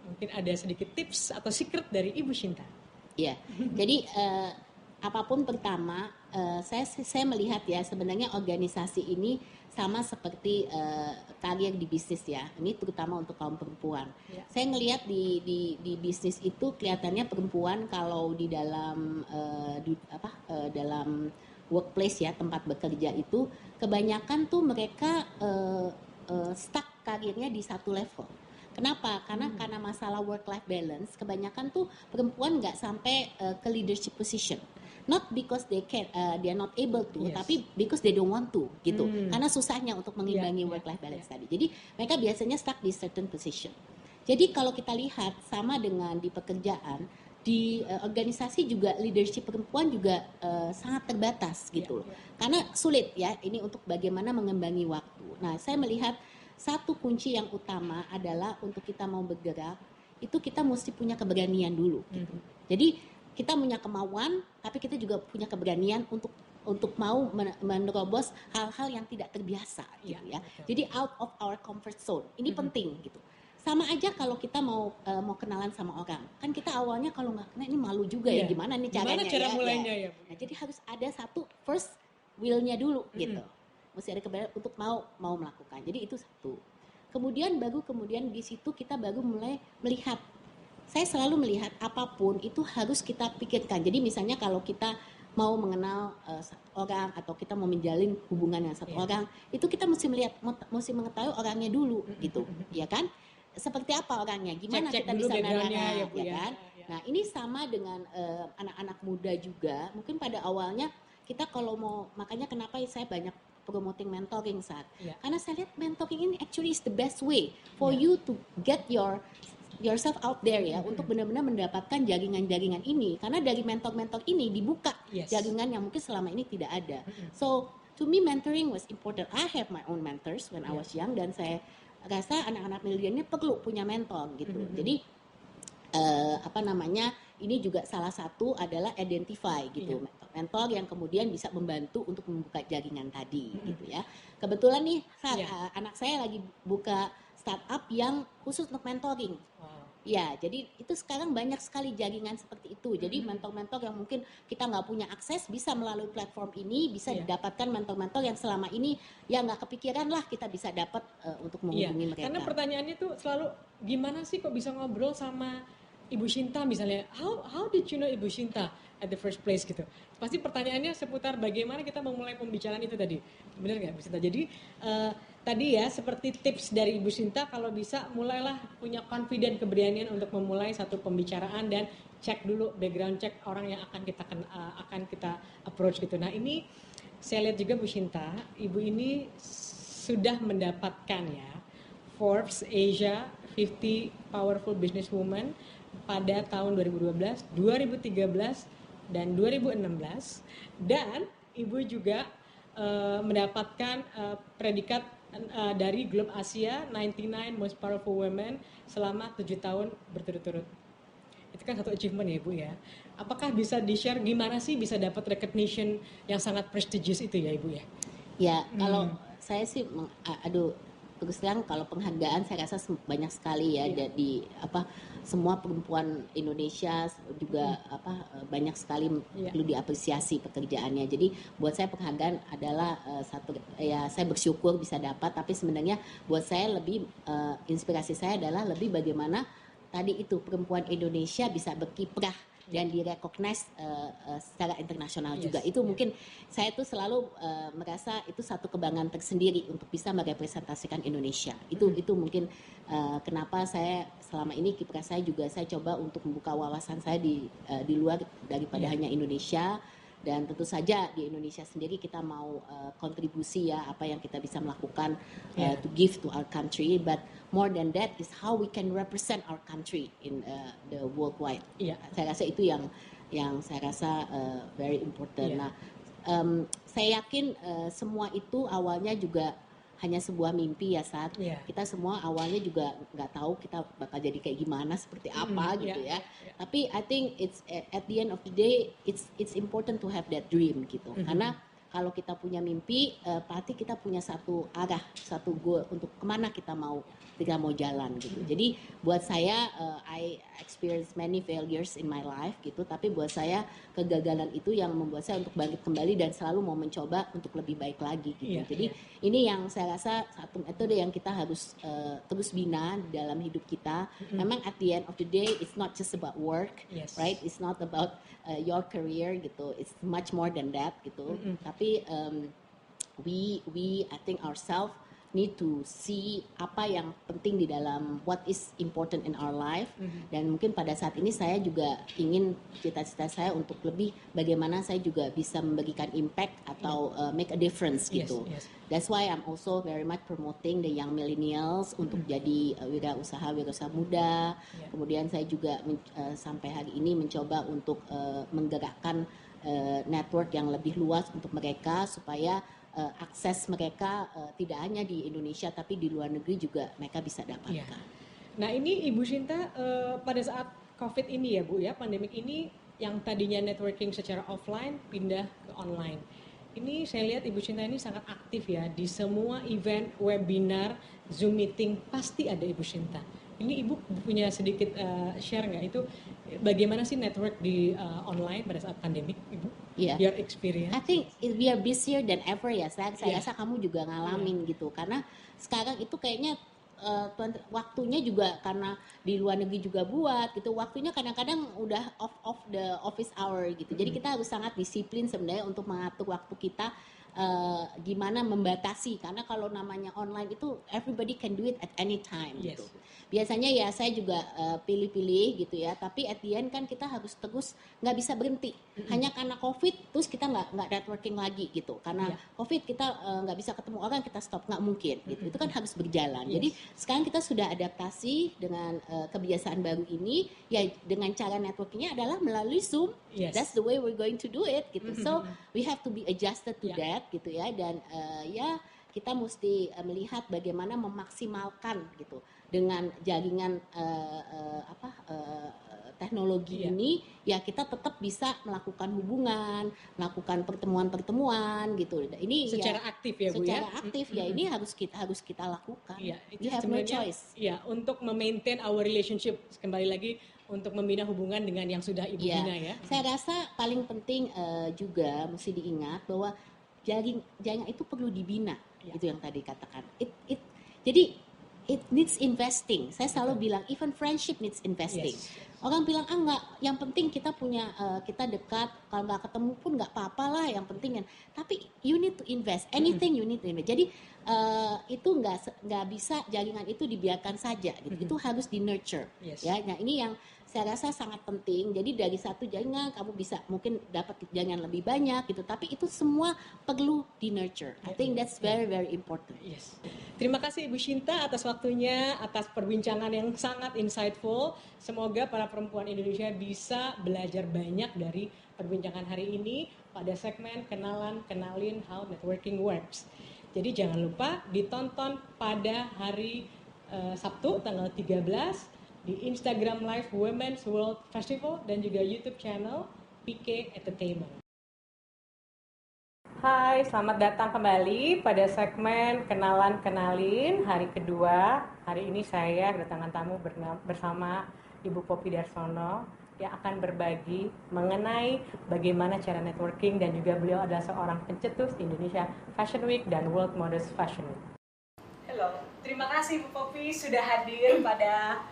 [SPEAKER 2] Mungkin ada sedikit tips atau secret dari Ibu Shinta.
[SPEAKER 3] Iya, jadi apapun pertama saya melihat ya sebenarnya organisasi ini sama seperti karier di bisnis ya. Ini terutama untuk kaum perempuan. Saya ngelihat di bisnis itu kelihatannya perempuan kalau di dalam dalam workplace ya, tempat bekerja itu kebanyakan tuh mereka stuck karirnya di satu level. Kenapa? Karena masalah work life balance, kebanyakan tuh perempuan nggak sampai ke leadership position. Not because they are not able to, tapi because they don't want to gitu. Karena susahnya untuk mengimbangi work life balance tadi. Jadi mereka biasanya stuck di certain position. Jadi kalau kita lihat sama dengan di pekerjaan, di organisasi juga leadership perempuan juga sangat terbatas gitu. Karena sulit ya ini untuk bagaimana mengimbangi waktu. Nah, saya melihat satu kunci yang utama adalah untuk kita mau bergerak itu kita mesti punya keberanian dulu gitu. Jadi kita punya kemauan, tapi kita juga punya keberanian untuk mau menerobos hal-hal yang tidak terbiasa gitu ya. Jadi out of our comfort zone. Ini penting gitu. Sama aja kalau kita mau kenalan sama orang. Kan kita awalnya kalau nggak kenal ini malu juga ya, gimana nih caranya
[SPEAKER 2] gimana cara mulainya ya.
[SPEAKER 3] Nah, jadi harus ada satu first will-nya dulu gitu. Mesti ada keberanian untuk mau melakukan. Jadi itu satu. Kemudian di situ kita baru mulai melihat. Saya selalu melihat apapun itu harus kita pikirkan. Jadi misalnya kalau kita mau mengenal orang atau kita mau menjalin hubungan dengan satu orang, itu kita mesti mengetahui orangnya dulu gitu, ya kan? Seperti apa orangnya? Gimana kita bisa mengenalnya, ya kan? Nah, ini sama dengan anak-anak muda juga. Mungkin pada awalnya kita kalau mau, makanya kenapa saya banyak promoting mentoring saat.
[SPEAKER 2] Yeah.
[SPEAKER 3] Karena saya lihat mentoring ini actually is the best way for you to get yourself out there ya, untuk benar-benar mendapatkan jaringan-jaringan ini, karena dari mentor-mentor ini dibuka jaringan yang mungkin selama ini tidak ada. So to me mentoring was important. I have my own mentors when I was young, dan saya rasa anak-anak milenial perlu punya mentor gitu. Jadi ini juga salah satu adalah identify gitu, mentor yang kemudian bisa membantu untuk membuka jaringan tadi gitu ya. Kebetulan nih anak saya lagi buka startup yang khusus untuk mentoring. Ya, jadi itu sekarang banyak sekali jaringan seperti itu. Jadi mentor-mentor yang mungkin kita nggak punya akses bisa melalui platform ini bisa didapatkan mentor-mentor yang selama ini ya nggak kepikiran lah kita bisa dapat untuk menghubungi mereka.
[SPEAKER 2] Karena pertanyaannya tuh selalu gimana sih kok bisa ngobrol sama Ibu Shinta misalnya? How did you know Ibu Shinta at the first place gitu? Pasti pertanyaannya seputar bagaimana kita memulai pembicaraan itu tadi. Benar nggak Bu Shinta? Jadi tadi ya seperti tips dari Ibu Shinta, kalau bisa mulailah punya confident, keberanian untuk memulai satu pembicaraan dan cek dulu background check orang yang akan kita approach gitu. Nah ini saya lihat juga Bu Shinta, Ibu ini sudah mendapatkan ya Forbes Asia 50 Powerful Businesswoman pada tahun 2012, 2013 dan 2016, dan Ibu juga mendapatkan predikat dari Globe Asia 99 Most Powerful Women selama 7 tahun berturut-turut. Itu kan satu achievement ya Ibu ya. Apakah bisa di-share gimana sih bisa dapat recognition yang sangat prestigious itu ya Ibu ya?
[SPEAKER 3] Ya, kalau saya sih terus terang kalau penghargaan saya rasa banyak sekali ya, di semua perempuan Indonesia juga banyak sekali perlu diapresiasi pekerjaannya. Jadi buat saya penghargaan adalah saya bersyukur bisa dapat, tapi sebenarnya buat saya lebih inspirasi saya adalah lebih bagaimana tadi itu perempuan Indonesia bisa berkiprah dan direcognize secara internasional juga. Itu mungkin saya tuh selalu merasa itu satu kebanggaan tersendiri untuk bisa merepresentasikan Indonesia. Itu mungkin kenapa saya selama ini kiprah saya juga saya coba untuk membuka wawasan saya di luar daripada hanya Indonesia. Dan tentu saja di Indonesia sendiri kita mau kontribusi ya apa yang kita bisa melakukan to give to our country, but more than that is how we can represent our country in the worldwide. Saya rasa itu yang saya rasa very important. Nah, saya yakin semua itu awalnya juga hanya sebuah mimpi ya saat kita semua awalnya juga nggak tahu kita bakal jadi kayak gimana, seperti apa gitu ya. Tapi I think it's at the end of the day it's important to have that dream gitu. Karena kalau kita punya mimpi, berarti kita punya satu arah, satu goal untuk kemana kita mau jalan gitu. Jadi buat saya, I experience many failures in my life gitu, tapi buat saya kegagalan itu yang membuat saya untuk bangkit kembali dan selalu mau mencoba untuk lebih baik lagi gitu. Jadi ini yang saya rasa satu metode yang kita harus terus bina di dalam hidup kita. Memang at the end of the day, it's not just about work, right? It's not about your career gitu. It's much more than that gitu. Tapi we I think ourselves need to see apa yang penting di dalam what is important in our life. Dan mungkin pada saat ini saya juga ingin cita-cita saya untuk lebih bagaimana saya juga bisa memberikan impact atau make a difference gitu. That's why I'm also very much promoting the young millennials untuk jadi wirausaha muda. Kemudian saya juga sampai hari ini mencoba untuk menggerakkan network yang lebih luas untuk mereka supaya akses mereka tidak hanya di Indonesia tapi di luar negeri juga mereka bisa dapatkan.
[SPEAKER 2] Nah ini Ibu Shinta pada saat COVID ini ya Bu ya, pandemik ini yang tadinya networking secara offline pindah ke online. Ini saya lihat Ibu Shinta ini sangat aktif ya di semua event, webinar, Zoom meeting pasti ada Ibu Shinta. Ini Ibu punya sedikit share nggak itu bagaimana sih network di online pada saat pandemik Ibu? Your experience?
[SPEAKER 3] I think we are busier than ever ya. Saya rasa kamu juga ngalamin gitu. Karena sekarang itu kayaknya waktunya juga karena di luar negeri juga buat gitu. Waktunya kadang-kadang udah off the office hour gitu. Jadi kita harus sangat disiplin sebenarnya untuk mengatur waktu kita gimana membatasi, karena kalau namanya online itu everybody can do it at any time gitu. Biasanya ya saya juga pilih-pilih gitu ya, tapi at the end kan kita harus terus, nggak bisa berhenti hanya karena COVID terus kita nggak networking lagi gitu, karena COVID kita nggak bisa ketemu orang, kita stop, nggak mungkin gitu. Itu kan harus berjalan. Jadi sekarang kita sudah adaptasi dengan kebiasaan baru ini ya, dengan cara networkingnya adalah melalui Zoom. That's the way we're going to do it gitu. So we have to be adjusted to that gitu ya, dan ya kita mesti melihat bagaimana memaksimalkan gitu dengan jaringan teknologi ini ya, kita tetap bisa melakukan hubungan, melakukan pertemuan-pertemuan gitu. Ini
[SPEAKER 2] secara
[SPEAKER 3] ya,
[SPEAKER 2] aktif ya Bu
[SPEAKER 3] secara
[SPEAKER 2] ya.
[SPEAKER 3] aktif ya, ini harus kita lakukan.
[SPEAKER 2] Itu
[SPEAKER 3] We have no choice.
[SPEAKER 2] Ya, untuk memaintain our relationship, kembali lagi untuk membina hubungan dengan yang sudah Ibu bina ya.
[SPEAKER 3] Saya rasa paling penting juga mesti diingat bahwa jaringan itu perlu dibina, itu yang tadi katakan. Jadi it needs investing. Saya selalu bilang even friendship needs investing. Orang bilang enggak, yang penting kita punya kita dekat, kalau nggak ketemu pun nggak apa-apa lah, yang penting kan. Tapi you need to invest, anything you need to invest. Jadi itu nggak bisa jaringan itu dibiarkan saja gitu. Itu harus di nurture. Ya, nah ini yang saya rasa sangat penting. Jadi dari satu jaringan kamu bisa mungkin dapat jaringan lebih banyak gitu, tapi itu semua perlu di nurture. I think that's very very important.
[SPEAKER 2] Terima kasih Ibu Shinta atas waktunya, atas perbincangan yang sangat insightful. Semoga para perempuan Indonesia bisa belajar banyak dari perbincangan hari ini pada segmen kenalin how networking works. Jadi jangan lupa ditonton pada hari Sabtu tanggal 13 di Instagram Live Women's World Festival dan juga YouTube channel PK Entertainment. Hai, selamat datang kembali pada segmen kenalin hari kedua. Hari ini saya kedatangan tamu bersama Ibu Poppy Darsono yang akan berbagi mengenai bagaimana cara networking, dan juga beliau adalah seorang pencetus Indonesia Fashion Week dan World Models Fashion Week.
[SPEAKER 4] Halo, terima kasih Bu Poppy sudah hadir pada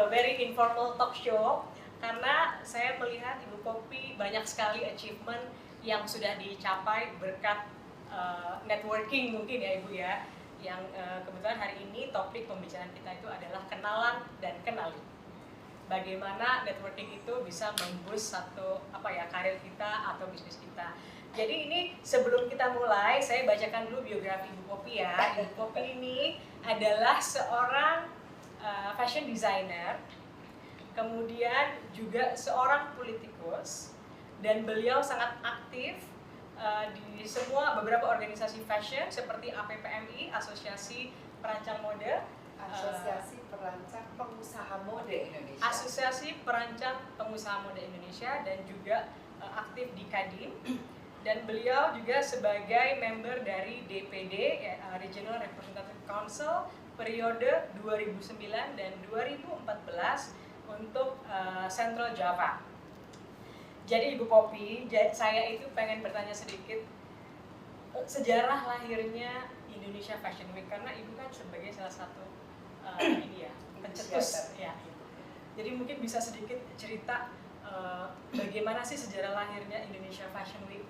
[SPEAKER 4] very informal talk show, karena saya melihat Ibu Poppy banyak sekali achievement yang sudah dicapai berkat networking mungkin ya Ibu ya, yang kebetulan hari ini topik pembicaraan kita itu adalah kenalan dan kenali. Bagaimana networking itu bisa memboost satu karir kita atau bisnis kita. Jadi ini sebelum kita mulai, saya bacakan dulu biografi Ibu Poppy ya. Ibu Poppy ini adalah seorang fashion designer, kemudian juga seorang politikus, dan beliau sangat aktif di beberapa organisasi fashion seperti APPMI, Asosiasi Perancang Mode,
[SPEAKER 5] Asosiasi Perancang Pengusaha Mode Indonesia,
[SPEAKER 4] Asosiasi Perancang Pengusaha Mode Indonesia, dan juga aktif di Kadin. Dan beliau juga sebagai member dari DPD, Regional Representative Council, periode 2009 dan 2014 untuk Central Java. Jadi Ibu Poppy, saya itu pengen bertanya sedikit sejarah lahirnya Indonesia Fashion Week, karena Ibu kan sebagai salah satu pencetus ya. Jadi mungkin bisa sedikit cerita bagaimana sih sejarah lahirnya Indonesia Fashion Week.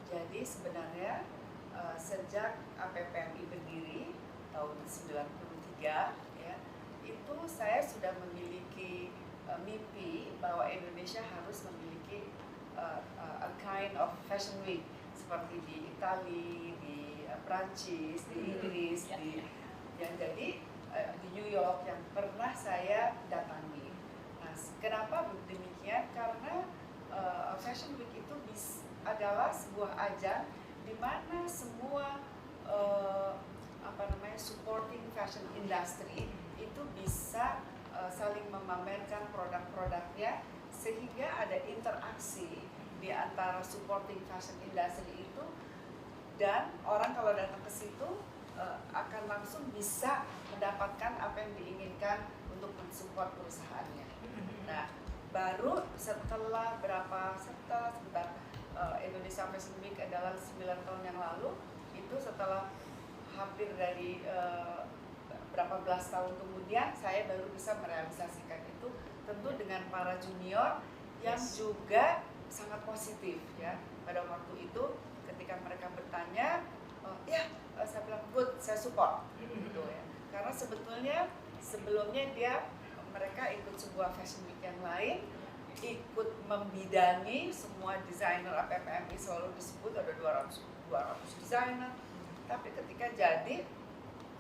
[SPEAKER 5] Jadi sebenarnya sejak APPMI berdiri tahun 93 ya, itu saya sudah memiliki mimpi bahwa Indonesia harus memiliki a kind of fashion week seperti di Italia, di Prancis, di Inggris, jadi di New York yang pernah saya datangi. Nah, kenapa demikian? Karena fashion week itu adalah sebuah ajang di mana semua supporting fashion industry itu bisa saling memamerkan produk-produknya, sehingga ada interaksi di antara supporting fashion industry itu, dan orang kalau datang ke situ akan langsung bisa mendapatkan apa yang diinginkan untuk mensupport perusahaannya. Nah, baru setelah Indonesia Fashion Week adalah 9 tahun yang lalu, itu setelah hampir dari berapa belas tahun kemudian saya baru bisa merealisasikan itu, tentu dengan para junior yang juga sangat positif ya. pada waktu itu ketika mereka bertanya, saya bilang good, saya support gitu ya. Karena sebetulnya sebelumnya mereka ikut sebuah fashion week yang lain, ikut membidangi semua desainer APPMI, selalu disebut ada 200 desainer, tapi ketika jadi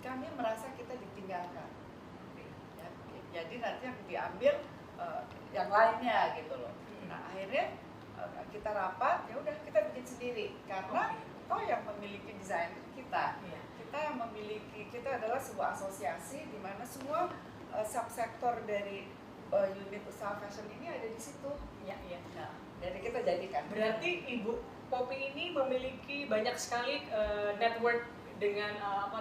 [SPEAKER 5] kami merasa kita ditinggalkan ya, jadi nanti yang diambil yang lainnya gitu loh. Nah akhirnya kita rapat, ya udah kita bikin sendiri karena toh yang memiliki desain kita yang memiliki, kita adalah sebuah asosiasi di mana semua subsektor dari unit usaha fashion ini ada di situ. Nah, jadi kita jadikan.
[SPEAKER 4] Berarti Ibu Poppy ini memiliki banyak sekali network dengan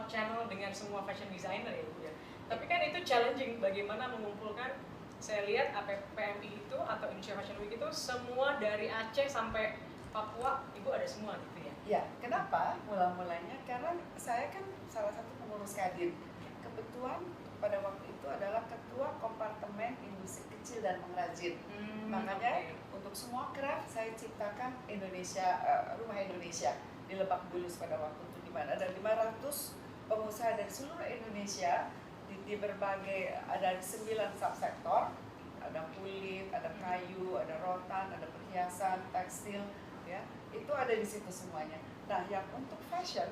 [SPEAKER 4] channel dengan semua fashion designer ya Bu ya. Tapi kan itu challenging bagaimana mengumpulkan. Saya lihat APPMI itu atau Indonesia Fashion Week itu semua dari Aceh sampai Papua, Ibu ada semua gitu ya?
[SPEAKER 5] Ya, kenapa? Mula-mulanya karena saya kan salah satu pengurus Kadin. Kebetulan pada waktu itu adalah ketua kompartemen industri kecil dan pengrajin. Makanya untuk semua craft saya ciptakan Rumah Indonesia di Lebak Bulus pada waktu itu, di mana ada 500 pengusaha dari seluruh Indonesia di berbagai, ada 9 subsektor, ada kulit, ada kayu, ada rotan, ada perhiasan, tekstil, ya itu ada di situ semuanya. Nah yang untuk fashion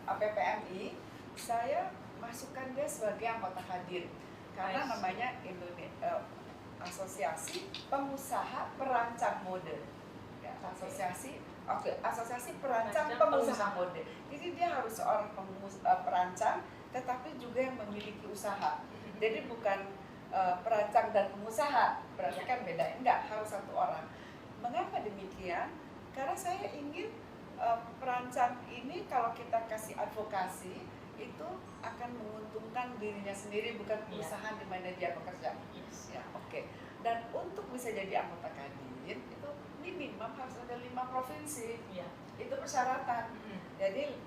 [SPEAKER 5] APPMI saya masukkan dia sebagai anggota Kadin karena namanya Asosiasi Pengusaha Perancang Mode, ya, Asosiasi Perancang Pengusaha Mode. Jadi dia harus seorang perancang tetapi juga yang memiliki usaha. Jadi bukan perancang dan pengusaha, berarti kan beda. Enggak, harus satu orang. Mengapa demikian? Karena saya ingin perancang ini kalau kita kasih advokasi itu akan menguntungkan dirinya sendiri, bukan perusahaan di mana dia bekerja. Ya, oke. Dan untuk bisa jadi anggota Kadin itu minimum harus ada 5 provinsi. Itu persyaratan. Jadi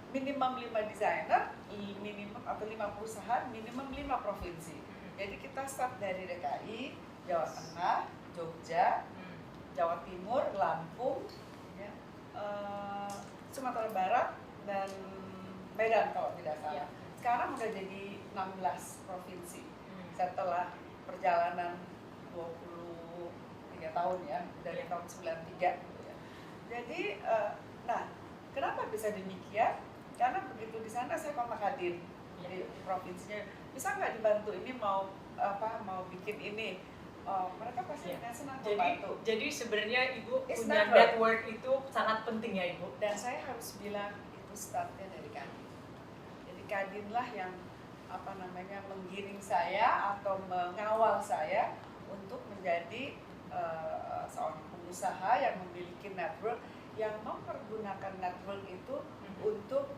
[SPEAKER 5] minimum 5 desainer, minimum atau 5 perusahaan, minimum 5 provinsi. Jadi kita start dari DKI, Jawa Tengah, Jogja, Jawa Timur, Lampung, ya, Sumatera Barat, dan Medan kalau tidak salah. Sekarang udah jadi 16 provinsi setelah perjalanan 23 tahun ya, dari tahun 93 gitu ya. Jadi, nah kenapa bisa demikian? Karena begitu di sana saya kontak Kadin di provinsinya, bisa nggak dibantu ini mau bikin ini, mereka pasti dengan senang membantu.
[SPEAKER 4] Jadi sebenarnya Ibu punya network itu sangat penting ya Ibu.
[SPEAKER 5] Dan saya harus bilang itu startnya dari Kadin. Jadi Kadinlah yang menggiring saya atau mengawal saya untuk menjadi seorang pengusaha yang memiliki network, yang mempergunakan network itu untuk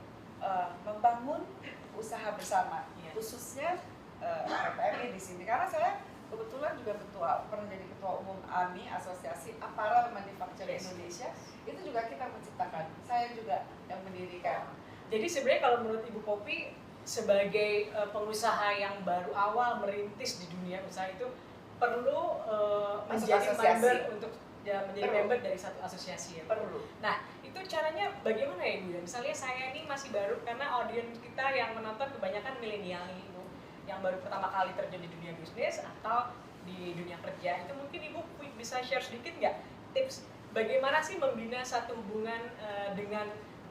[SPEAKER 5] membangun usaha bersama, khususnya APPMI di sini. Karena saya kebetulan juga pernah jadi ketua umum AMI, Asosiasi Apparel Manufacturing Indonesia. Itu juga kita menciptakan, saya juga yang mendirikan.
[SPEAKER 4] Jadi sebenarnya kalau menurut Ibu Poppy sebagai pengusaha yang baru awal merintis di dunia usaha itu perlu menjadi member untuk menjadi member dari satu asosiasi ya.
[SPEAKER 5] Perlu.
[SPEAKER 4] Nah itu caranya bagaimana ya Ibu? Misalnya saya ini masih baru karena audiens kita yang menonton kebanyakan milenial nih Ibu, yang baru pertama kali terjun di dunia bisnis atau di dunia kerja. Itu mungkin Ibu bisa share sedikit nggak tips bagaimana sih membina satu hubungan dengan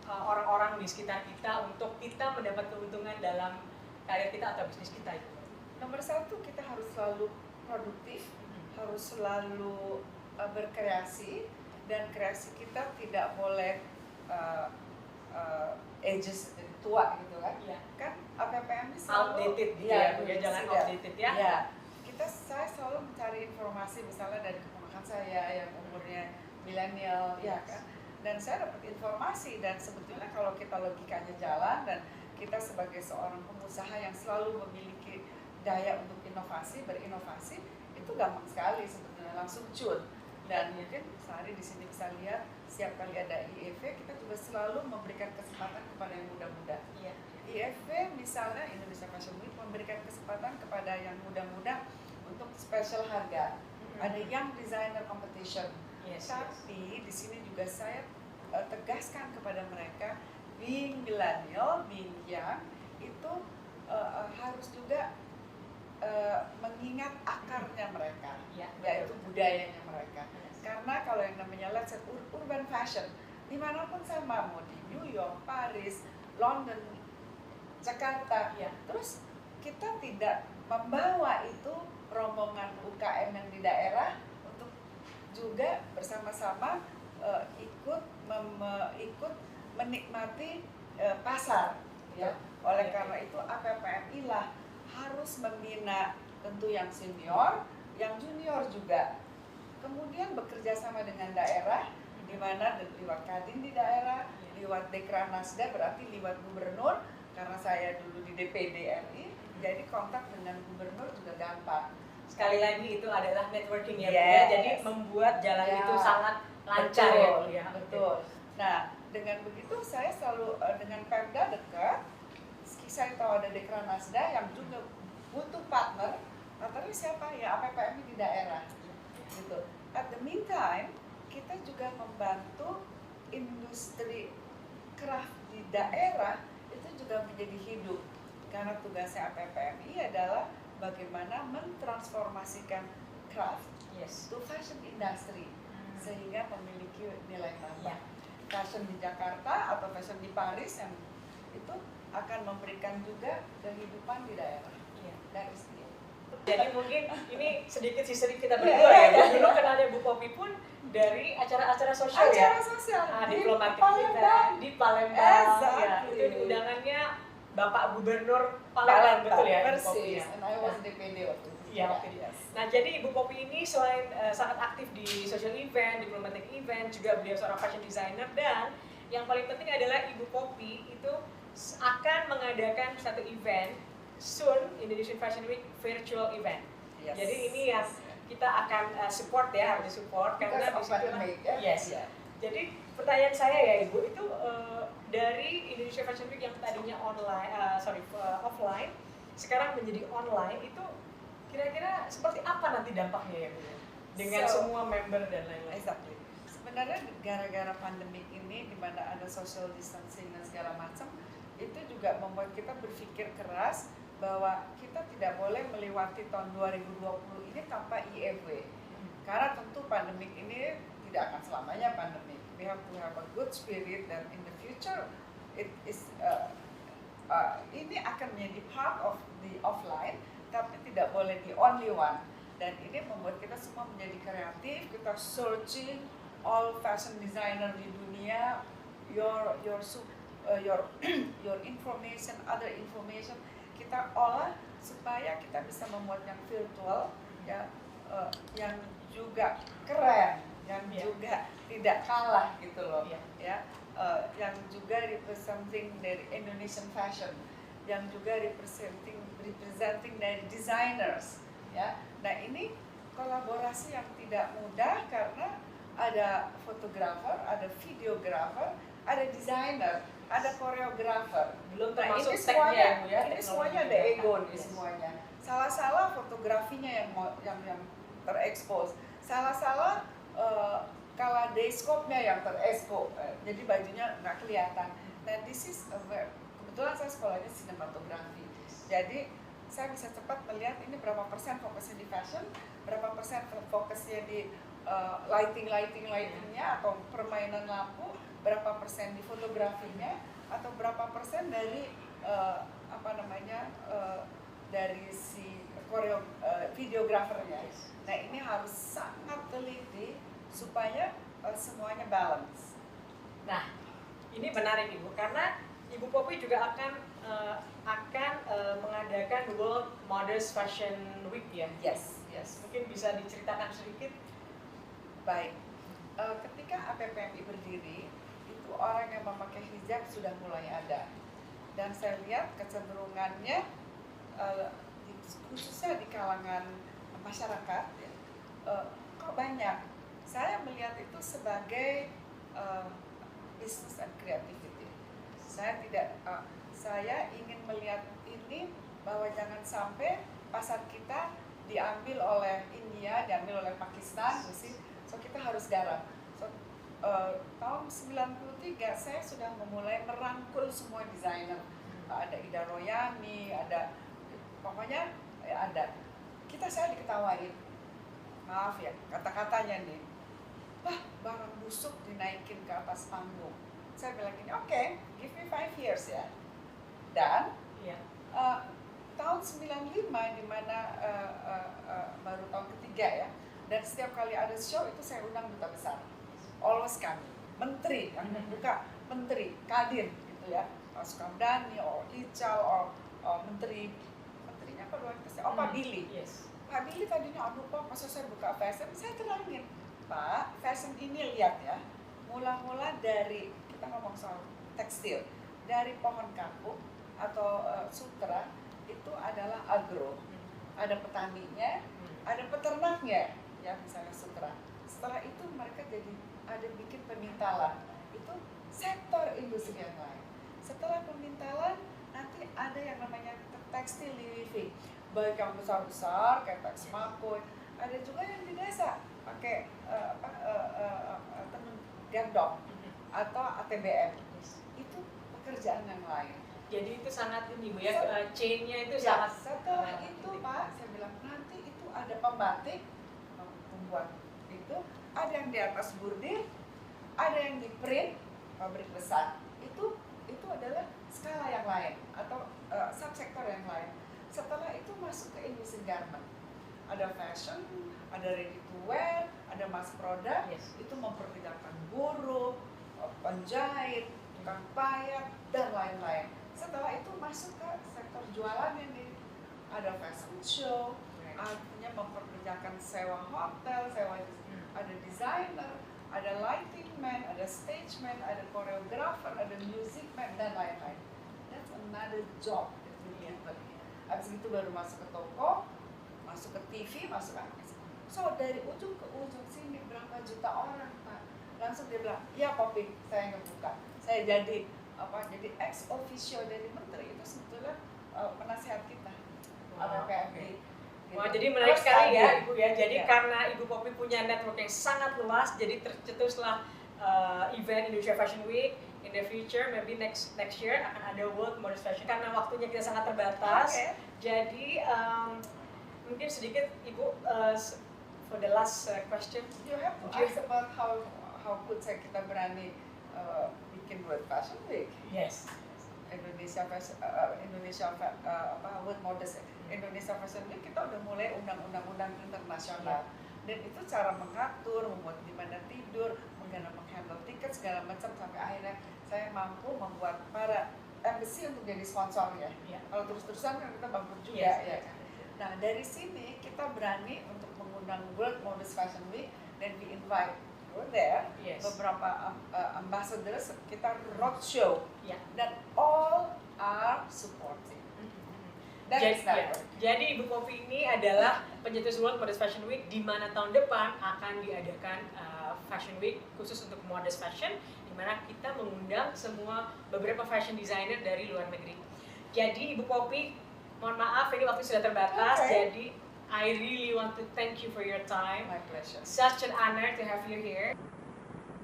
[SPEAKER 4] orang-orang di sekitar kita untuk kita mendapat keuntungan dalam karir kita atau bisnis kita itu?
[SPEAKER 5] Nomor 1, kita harus selalu produktif, harus selalu berkreasi, dan kreasi kita tidak boleh ages tua gitu kan? Kan APPMI selalu
[SPEAKER 4] outdated gitu ya, jangan outdated ya.
[SPEAKER 5] Saya selalu mencari informasi misalnya dari keponakan saya yang umurnya milenial, ya kan? Dan saya dapat informasi, dan sebetulnya kalau kita logikanya jalan dan kita sebagai seorang pengusaha yang selalu memiliki daya untuk berinovasi, itu gampang sekali sebetulnya, langsung cun. Dan mungkin sehari di sini bisa lihat setiap kali ada IFV kita juga selalu memberikan kesempatan kepada yang muda-muda. IFV misalnya Indonesia Fashion Week memberikan kesempatan kepada yang muda-muda untuk special harga. Ada Young Designer Competition, Tapi di sini juga saya tegaskan kepada mereka, being millennial, being young, itu harus juga mengingat akarnya mereka, yaitu budayanya mereka. Karena kalau yang namanya let's say urban fashion, dimanapun sama, mau di New York, Paris, London, Jakarta, terus kita tidak membawa itu rombongan UKM yang di daerah untuk juga bersama-sama ikut menikmati pasar. Ya. Oleh karena itu APPMI lah harus membina tentu yang senior, yang junior juga. Kemudian bekerja sama dengan daerah, di mana lewat Kadin di daerah, lewat Dekranasda berarti lewat gubernur, karena saya dulu di DPD RI, jadi kontak dengan gubernur juga gampang.
[SPEAKER 4] Sekali lagi itu adalah networking ya, jadi membuat jalan itu sangat lancar.
[SPEAKER 5] Betul, betul. Nah, dengan begitu saya selalu dengan Pemda dekat. Saya tahu ada Dekranasda yang juga butuh partner. Partnernya siapa? Ya APPMI di daerah. Gitu. At the meantime, kita juga membantu industri craft di daerah itu juga menjadi hidup. Karena tugasnya APPMI adalah bagaimana mentransformasikan craft to fashion industry sehingga memiliki nilai tambah. Fashion di Jakarta atau fashion di Paris yang itu akan memberikan juga kehidupan di daerah. Dari sini.
[SPEAKER 4] Jadi mungkin ini sedikit history kita berdua ya. Dulu kenalnya Bu Poppy pun dari acara-acara sosial ya.
[SPEAKER 5] Acara sosial
[SPEAKER 4] Diplomatic event di Palembang. Itu undangannya Bapak Gubernur Palembang, betul ya?
[SPEAKER 5] Persis. And I was DPD waktu itu.
[SPEAKER 4] Nah, jadi Ibu Poppy ini selain sangat aktif di social event, diplomatic event, juga beliau seorang fashion designer, dan yang paling penting adalah Ibu Poppy itu akan mengadakan satu event soon, Indonesian Fashion Week virtual event. Jadi ini yang kita akan support ya, harus support karena di situ. Jadi pertanyaan saya ya Ibu, itu dari Indonesia Fashion Week yang tadinya offline, sekarang menjadi online, itu kira-kira seperti apa nanti dampaknya ya Bu? Dengan semua member dan lain-lain.
[SPEAKER 5] Exactly. Sebenarnya gara-gara pandemi ini, di mana ada social distancing dan segala macam, itu juga membuat kita berpikir keras bahwa kita tidak boleh melewati tahun 2020 ini tanpa IFW. Karena tentu pandemik ini tidak akan selamanya pandemik. We have to have a good spirit, dan in the future it is ini akan menjadi part of the offline, tapi tidak boleh the only one. Dan ini membuat kita semua menjadi kreatif, kita searching all fashion designer di dunia, your information, other information, kita olah supaya kita bisa membuat yang virtual ya, yang juga keren, yang juga tidak kalah gitu loh, yang juga representing dari Indonesian fashion, yang juga representing dari designers, ya. Nah ini kolaborasi yang tidak mudah karena ada fotografer, ada videografer, ada desainer, ada koreografer.
[SPEAKER 4] Belum termasuk
[SPEAKER 5] ini semuanya,
[SPEAKER 4] ya,
[SPEAKER 5] ini semuanya ada ego nih semuanya. Salah-salah fotografinya yang terekspos, salah-salah kaleidoskopnya yang terekspos, jadi bajunya nggak kelihatan. Nah, kebetulan saya sekolahnya sinematografi, jadi saya bisa cepat melihat ini berapa persen fokusnya di fashion, berapa persen fokusnya di lightingnya atau permainan lampu, berapa persen di fotografinya, atau berapa persen dari dari si videografernya. Nah ini harus sangat teliti supaya semuanya balance.
[SPEAKER 4] Nah ini menarik Ibu, karena Ibu Poppy juga akan mengadakan World Modest Fashion Week ya.
[SPEAKER 5] Yes.
[SPEAKER 4] Mungkin bisa diceritakan sedikit.
[SPEAKER 5] Baik, ketika APPMI berdiri, itu orang yang memakai hijab sudah mulai ada. Dan saya lihat kecenderungannya, khususnya di kalangan masyarakat, kok banyak. Saya melihat itu sebagai business and creativity. Saya ingin melihat ini bahwa jangan sampai pasar kita diambil oleh India, diambil oleh Pakistan, So kita harus garap. So tahun 93 saya sudah memulai merangkul semua desainer. Ada Ida Royani, ada pokoknya ada. Saya diketawain. Maaf ya, kata-katanya nih. Wah, barang busuk dinaikin ke atas panggung. Saya bilang gini, oke, give me 5 years ya. Dan tahun 95 di mana baru tahun ketiga ya. Dan setiap kali ada show itu saya undang duta besar. Always kami, menteri yang membuka, menteri, kadin gitu ya. Pak Sukamdhani, Ical, menterinya apa luar biasa? Pak Billy.
[SPEAKER 4] Yes.
[SPEAKER 5] Pak Billy tadinya, aduh Pak, masa saya buka fashion? Saya terangin, Pak, fashion ini lihat ya, mula-mula dari, kita ngomong soal tekstil, dari pohon kapuk atau sutra, itu adalah agro. Ada petaninya, ada peternaknya, ya misalnya sutra. Setelah itu mereka jadi ada bikin pemintalan, itu sektor industri yang lain. Setelah pemintalan, nanti ada yang namanya tekstil living, baik yang besar-besar kayak teks makoi, ada juga yang di desa pakai tenun gendong atau ATBM. Itu pekerjaan yang lain.
[SPEAKER 4] Jadi itu sangat ini Bu ya, chain-nya itu sangat.
[SPEAKER 5] Setelah itu Pak, saya bilang nanti itu ada pembatik, membuat itu, ada yang di atas bordir, ada yang di print, pabrik besar. Itu adalah skala yang lain atau subsektor yang lain. Setelah itu masuk ke industri garment. Ada fashion, ada ready to wear, ada mass product, itu memperkerjakan buruh, penjahit, tukang payah, dan lain-lain. Setelah itu masuk ke sektor jualan ini, ada fashion show, artinya memperkerjakan sewa hotel, ada designer, ada lighting man, ada stage man, ada choreographer, ada music man, dan lain-lain. That's another job. Habis itu baru masuk ke toko, masuk ke TV, masuk ke apa. So dari ujung ke ujung sini berapa juta orang Pak. Langsung dia bilang, ya Poppy, saya ngebuka. Saya jadi ex officio dari menteri, itu sebetulnya penasihat kita. APPMD.
[SPEAKER 4] Wah, jadi menarik sekali ya Ibu ya. Jadi karena Ibu Poppy punya network yang sangat luas, jadi tercetuslah event Indonesia Fashion Week. In the future, maybe next year akan ada World Modest Fashion. Karena waktunya kita sangat terbatas, jadi mungkin sedikit Ibu for the last question.
[SPEAKER 5] You have to ask about how good kita berani bikin World Fashion Week.
[SPEAKER 4] Yes.
[SPEAKER 5] Indonesia World Modest Indonesia Fashion Week kita udah mulai undang-undang internasional. Dan itu cara mengatur, membuat di mana tidur, menghandle tiket segala macam sampai akhirnya saya mampu membuat para embassy untuk jadi sponsornya. Kalau terus-terusan kan kita bangkrut juga ya. Nah dari sini kita berani untuk mengundang World Modest Fashion Week dan we invite beberapa ambassadors, kita roadshow dan all are supporting.
[SPEAKER 4] Jadi Ibu Poppy ini adalah pencetus World Modest Fashion Week, di mana tahun depan akan diadakan Fashion Week khusus untuk modest fashion, di mana kita mengundang beberapa fashion designer dari luar negeri. Jadi Ibu Poppy, mohon maaf ini waktu sudah terbatas, jadi I really want to thank you for your time.
[SPEAKER 5] My pleasure.
[SPEAKER 4] Such an honor to have you here.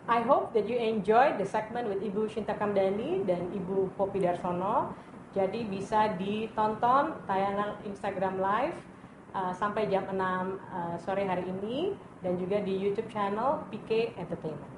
[SPEAKER 2] I hope that you enjoyed the segment with Ibu Shinta Kamdhani dan Ibu Poppy Darsono. Jadi bisa ditonton tayangan Instagram Live sampai jam 6 sore hari ini dan juga di YouTube channel PK Entertainment.